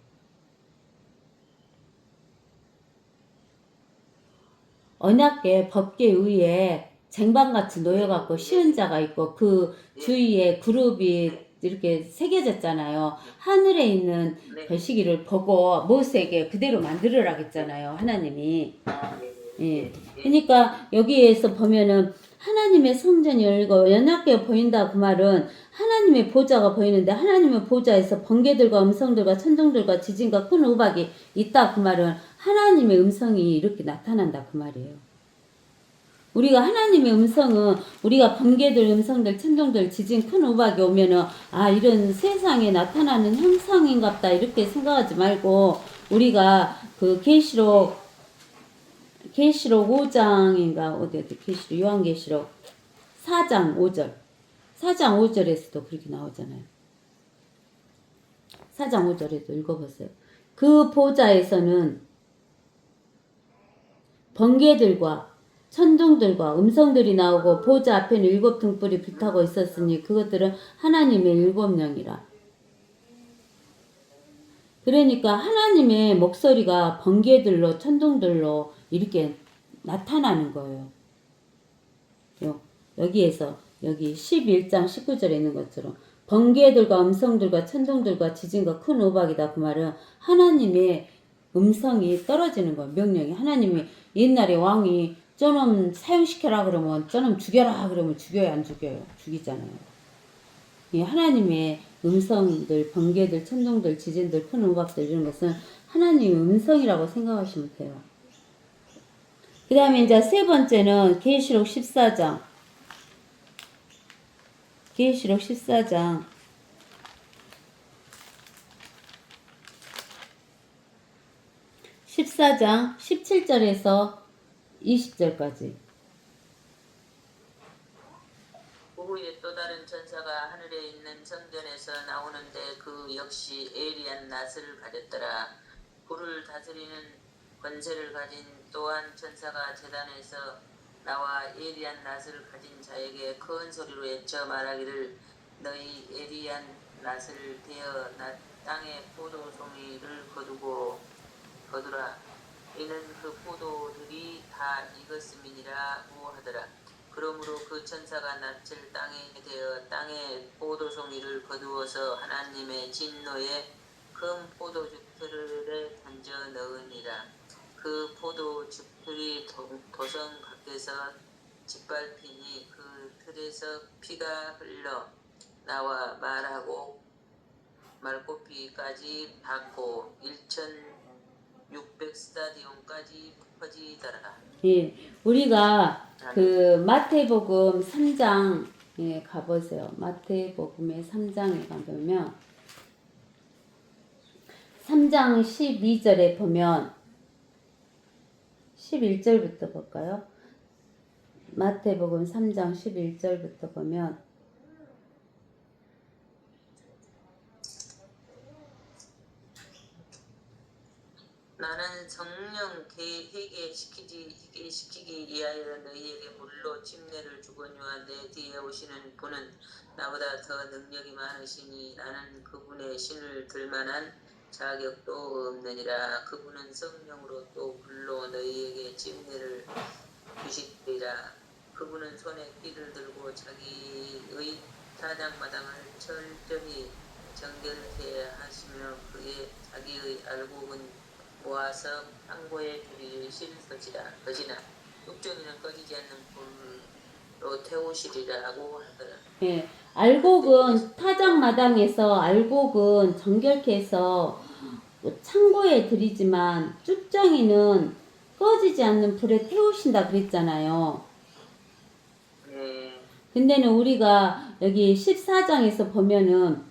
언약궤 법궤 위에 쟁반같이 놓여갖고 시은자가 있고 그 주위에 그룹이 이렇게 새겨졌잖아요. 하늘에 있는 별시기를 보고 모세에게 그대로 만들으라 했잖아요. 하나님이. 예. 그러니까 여기에서 보면은 하나님의 성전이 열리고 연약하게 보인다 그 말은 하나님의 보좌가 보이는데 하나님의 보좌에서 번개들과 음성들과 천둥들과 지진과 큰 우박이 있다 그 말은 하나님의 음성이 이렇게 나타난다 그 말이에요. 우리가 하나님의 음성은 우리가 번개들 음성들 천둥들 지진 큰 우박이 오면은 아 이런 세상에 나타나는 형상인갑다 이렇게 생각하지 말고 우리가 그 계시록 5장인가 어디 계시록 요한계시록 4장 5절 4장 5절에서도 그렇게 나오잖아요. 4장 5절에도 읽어보세요. 그 보좌에서는 번개들과 천둥들과 음성들이 나오고 보좌 앞에는 7 등불이 불타고 있었으니 그것들은 하나님의 7영이라. 그러니까 하나님의 목소리가 번개들로 천둥들로 이렇게 나타나는 거예요. 여기에서 여기 11장 19절에 있는 것처럼 번개들과 음성들과 천둥들과 지진과 큰 우박이다 그 말은 하나님의 음성이 떨어지는 거예요. 명령이. 하나님이 옛날에 왕이 저놈 사형시켜라 그러면 저놈 죽여라 그러면 죽여요 안 죽여요? 죽이잖아요. 이 하나님의 음성들 번개들 천둥들 지진들 큰 우박들 이런 것은 하나님의 음성이라고 생각하시면 돼요. 그 다음에 이제 세 번째는 계시록 14장. 계시록 14장. 14장 17절에서 20절까지. 후에 또 다른 천사가 하늘에 있는 성전에서 나오는데 그 역시 에리한 낫을 가졌더라. 불을 다스리는 권세를 가진 또한 천사가 제단에서 나와 에리한 낫을 가진 자에게 큰 소리로 외쳐 말하기를 너희 에리한 낫을 대어 땅의 포도송이를 거두라. 이는 그 포도들이 다 익었음이니라고 하더라. 그러므로 그 천사가 낯을 땅에 대어 땅의 포도송이를 거두어서 하나님의 진노의 큰 포도즙틀에 던져 넣으니라. 그 포도즙틀이 도성 밖에서 짓밟히니 그 틀에서 피가 흘러 나와 말하고 말꽃피까지 닿고 1600 스타디온까지 퍼지더라. 예, 우리가 그 마태복음 3장에 가보세요. 마태복음의 3장에 가보면 3장 12절에 보면 11절부터 볼까요? 마태복음 3장 11절부터 보면 나는 성령 회개시키기 위하여 너희에게 물로 침례를 주거니와 내 뒤에 오시는 분은 나보다 더 능력이 많으시니 나는 그분의 신을 들만한 자격도 없느니라. 그분은 성령으로 또 불로 너희에게 침례를 주시리라. 그분은 손에 피를 들고 자기의 타작마당을 철저히 정결케 하시며 그의 자기의 알곡은 모아서 항구에 들이실 것이나 육정이는 꺼지지 않는 불로 태우시리라고 하더라. 예, 알곡은 타작마당에서 알곡은 정결케 해서 창고에 들이지만 쭉정이는 꺼지지 않는 불에 태우신다 그랬잖아요. 근데는 우리가 여기 14장에서 보면은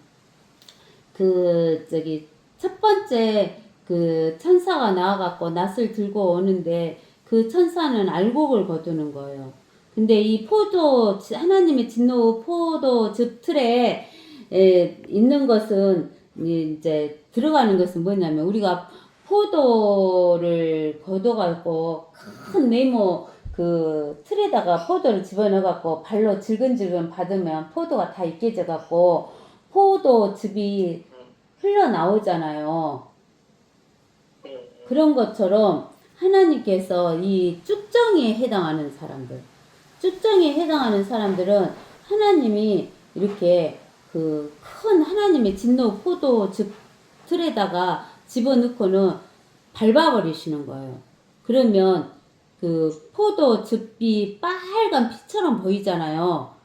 첫 번째 그 천사가 나와갖고 낫을 들고 오는데 그 천사는 알곡을 거두는 거예요. 근데 이 하나님의 진노 포도즙 틀에 있는 것은 이제 들어가는 것은 뭐냐면 우리가 포도를 걷어갖고 큰 네모 그 틀에다가 포도를 집어넣어갖고 발로 질근질근 받으면 포도가 다 익혀져갖고 포도즙이 흘러나오잖아요. 그런 것처럼 하나님께서 이 쭉정이에 해당하는 사람들은 하나님이 이렇게 그 큰 하나님의 진노 포도즙 틀에다가 집어넣고는 밟아버리시는 거예요. 그러면 그 포도즙이 빨간 피처럼 보이잖아요.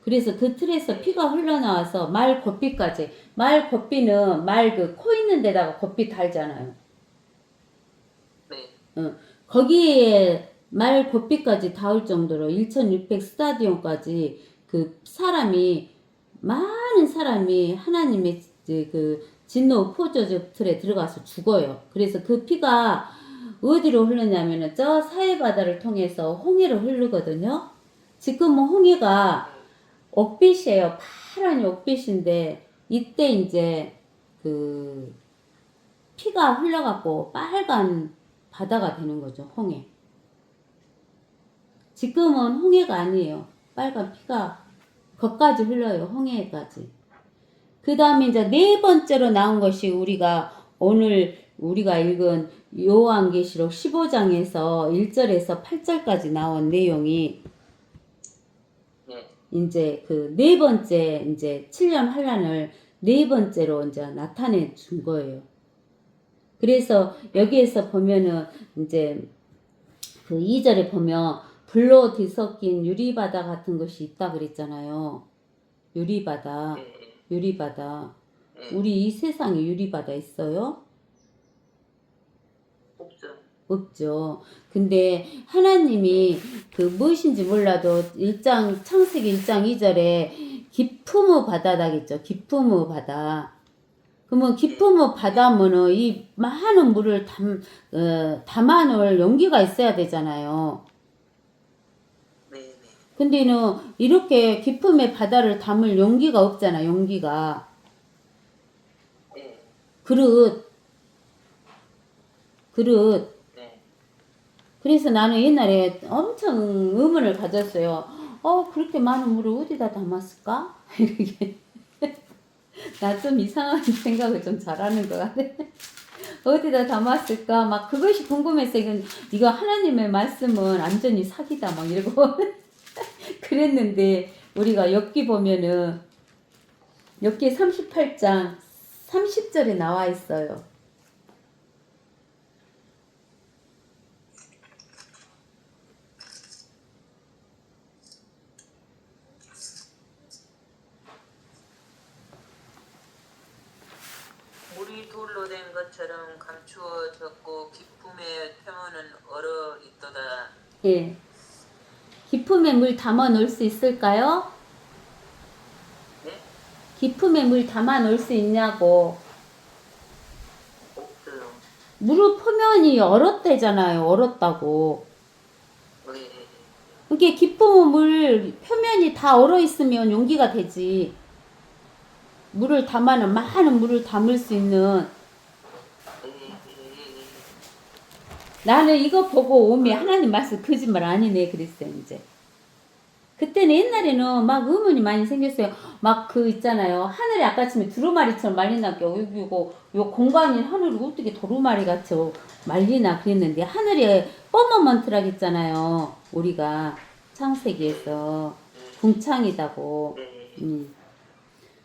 그래서 그 틀에서 피가 흘러나와서 말 겉비까지, 말 겉비는 말 그 코 있는 데다가 겉비 달잖아요. 거기에 말 겉비까지 닿을 정도로 1600 스타디온까지 많은 사람이 하나님의 그 진노 포도즙 틀에 들어가서 죽어요. 그래서 그 피가 어디로 흐르냐면은 저 사해바다를 통해서 홍해로 흐르거든요. 지금은 홍해가 옥빛이에요. 파란 옥빛인데 이때 이제 그 피가 흘러갖고 빨간 바다가 되는 거죠. 홍해. 지금은 홍해가 아니에요. 빨간 피가 거기까지 흘러요. 홍해까지. 그 다음에 이제 네 번째로 나온 것이 오늘 우리가 읽은 요한계시록 15장에서 1절에서 8절까지 나온 내용이 이제 그 네 번째 이제 7년 환란을 네 번째로 이제 나타내 준 거예요. 그래서 여기에서 보면은 이제 그 2절에 보면 불로 뒤섞인 유리바다 같은 것이 있다 그랬잖아요. 유리바다. 우리 이 세상에 유리바다 있어요? 없어. 없죠. 근데 하나님이 그 무엇인지 몰라도 창세기 1장 2절에 기품의 바다다겠죠. 기품의 바다. 그러면 기품의 바다면은 이 많은 물을 담아놓을 용기가 있어야 되잖아요. 네네. 근데는 이렇게 기품의 바다를 담을 용기가 없잖아. 용기가. 네. 그릇. 네. 그래서 나는 옛날에 엄청 의문을 가졌어요. 그렇게 많은 물을 어디다 담았을까? 이렇게. 나 좀 이상한 생각을 좀 잘하는 것 같아. 어디다 담았을까? 막 그것이 궁금해서 이거 하나님의 말씀은 완전히 사기다 막 이러고 그랬는데 우리가 욥기 보면은 욥기 38장 30절에 나와 있어요. 물이 돌로 된 것처럼 감추어졌고 기품의 표면은 얼어 있도다. 예. 기품에 물 담아 놓을 수 있을까요? 네? 기품에 물 담아 놓을 수 있냐고. 없어요. 물의 표면이 얼었대잖아요. 얼었다고. 네. 이게 기품의 물 표면이 다 얼어 있으면 용기가 되지. 많은 물을 담을 수 있는. 나는 이거 보고 오면 하나님 말씀 거짓말 아니네 그랬어요. 이제 그때는 옛날에는 막 의문이 많이 생겼어요. 막 그 있잖아요. 하늘이 아까쯤에 두루마리처럼 말리나 요 공간인 하늘이 어떻게 두루마리 같이 말리나 그랬는데 하늘이 뻔뻔먼트라겠잖아요. 우리가 창세기에서 궁창이다고.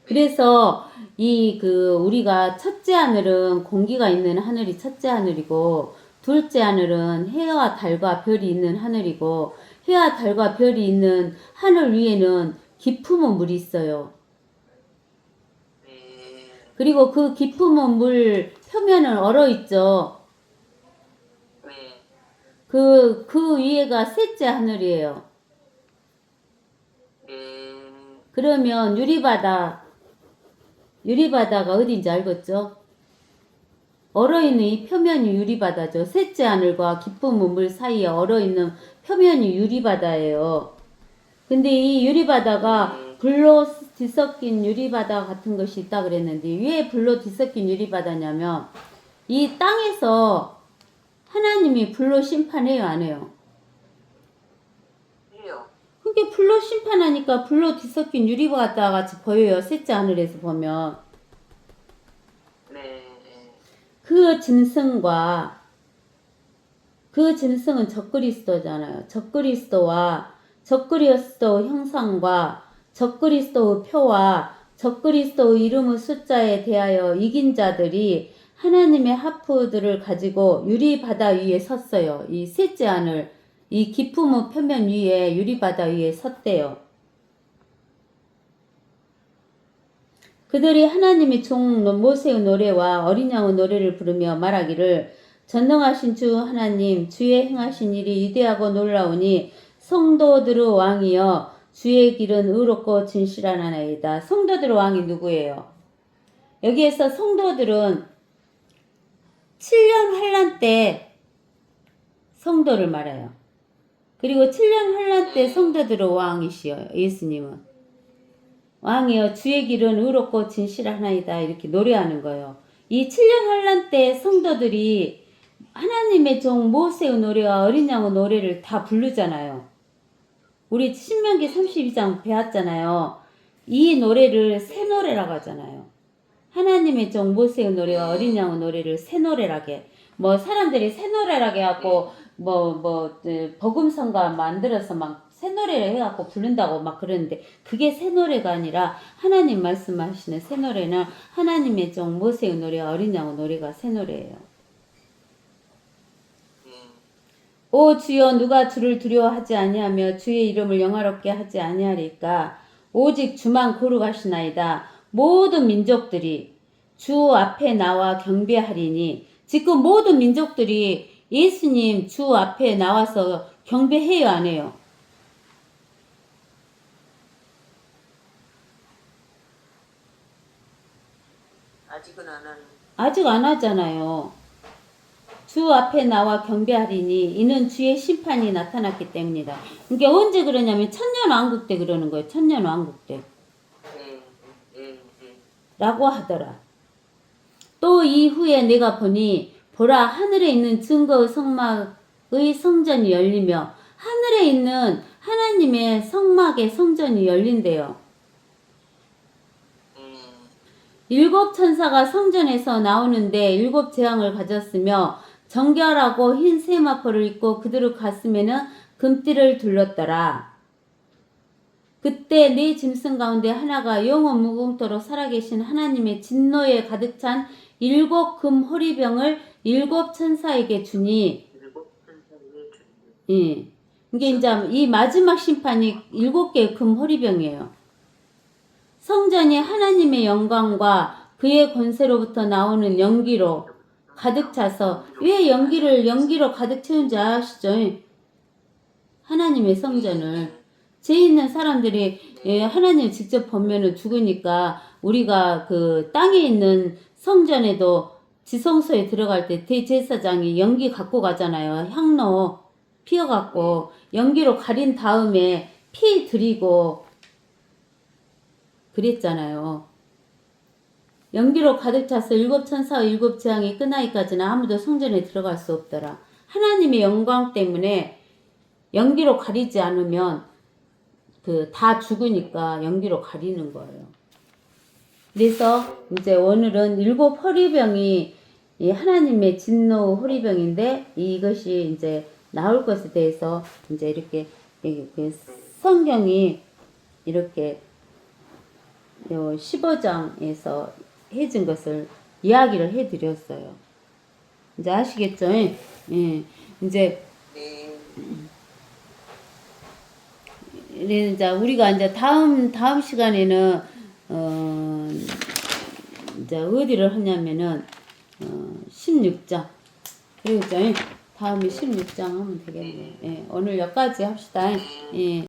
그래서 우리가 첫째 하늘은 공기가 있는 하늘이 첫째 하늘이고 둘째 하늘은 해와 달과 별이 있는 하늘이고 해와 달과 별이 있는 하늘 위에는 기품의 물이 있어요. 그리고 그 기품의 물 표면은 얼어 있죠. 그 위에가 셋째 하늘이에요. 그러면 유리바다가 어딘지 알겠죠? 얼어있는 이 표면이 유리바다죠. 셋째 하늘과 기쁨의 물 사이에 얼어있는 표면이 유리바다예요. 근데 이 유리바다가 불로 뒤섞인 유리바다 같은 것이 있다 그랬는데 왜 불로 뒤섞인 유리바다냐면 이 땅에서 하나님이 불로 심판해요, 안 해요? 해요. 그게 불로 심판하니까 불로 뒤섞인 유리바다 같이 보여요. 셋째 하늘에서 보면. 그 짐승은 적그리스도잖아요. 적그리스도 형상과 적그리스도의 표와 적그리스도의 이름의 숫자에 대하여 이긴 자들이 하나님의 하프들을 가지고 유리바다 위에 섰어요. 이 셋째 하늘, 이 기품의 표면 위에 유리바다 위에 섰대요. 그들이 하나님의 종 모세의 노래와 어린 양의 노래를 부르며 말하기를 전능하신 주 하나님 주의 행하신 일이 위대하고 놀라우니 성도들의 왕이여 주의 길은 의롭고 진실하나이다. 성도들의 왕이 누구예요? 여기에서 성도들은 7년 환란 때 성도를 말해요. 그리고 7년 환란 때 성도들의 왕이시여 예수님은. 왕이여 주의 길은 의롭고 진실하나이다 이렇게 노래하는 거예요. 이 7년 환란 때 성도들이 하나님의 종 모세의 노래와 어린 양의 노래를 다 부르잖아요. 우리 신명기 32장 배웠잖아요. 이 노래를 새 노래라고 하잖아요. 하나님의 종 모세의 노래와 어린 양의 노래를 새 노래라게. 사람들이 새 노래라게 하고 복음성가 만들어서 막 새 노래를 해갖고 부른다고 막 그러는데 그게 새 노래가 아니라 하나님 말씀하시는 새 노래는 하나님의 종 모세의 노래와 어린 양의 노래가 새 노래예요. 오 주여 누가 주를 두려워하지 아니하며 주의 이름을 영화롭게 하지 아니하리까 오직 주만 거룩하시나이다. 모든 민족들이 주 앞에 나와 경배하리니 지금 모든 민족들이 예수님 주 앞에 나와서 경배해요, 안 해요? 아직은 안 하는. 아직 안 하잖아요. 주 앞에 나와 경배하리니 이는 주의 심판이 나타났기 때문이다. 이게 언제 그러냐면 천년왕국 때 그러는 거예요. 천년왕국 때. 라고 하더라. 또 이후에 내가 보니 보라 하늘에 있는 증거의 성막의 성전이 열리며 하늘에 있는 하나님의 성막의 성전이 열린대요. 일곱 천사가 성전에서 나오는데 일곱 재앙을 가졌으며 정결하고 흰 세마포를 입고 그들의 가슴에는 금띠를 둘렀더라. 그때 네 짐승 가운데 하나가 영원 무궁토록 살아계신 하나님의 진노에 가득 찬 일곱 금 호리병을 일곱 천사에게 주니, 예. 이게 이제 이 마지막 심판이 일곱 개의 금 호리병이에요. 성전이 하나님의 영광과 그의 권세로부터 나오는 연기로 가득 차서, 왜 연기로 가득 채운지 아시죠? 하나님의 성전을. 죄 있는 사람들이 하나님 직접 보면은 죽으니까 우리가 그 땅에 있는 성전에도 지성소에 들어갈 때 대제사장이 연기 갖고 가잖아요. 향로 피워갖고 연기로 가린 다음에 피 드리고 그랬잖아요. 연기로 가득 차서 일곱 천사와 일곱 재앙이 끝나기까지는 아무도 성전에 들어갈 수 없더라. 하나님의 영광 때문에 연기로 가리지 않으면 다 죽으니까 연기로 가리는 거예요. 그래서 이제 오늘은 일곱 호리병이 이 하나님의 진노 호리병인데 이것이 이제 나올 것에 대해서 이제 이렇게 성경이 이렇게 15장에서 해준 것을 이야기를 해드렸어요. 이제 아시겠죠? 예. 이제 이제 우리가 이제 다음 시간에는 이제 어디를 하냐면은 16장. 그렇죠? 다음에 16장 하면 되겠네요. 예. 오늘 여기까지 합시다. 예.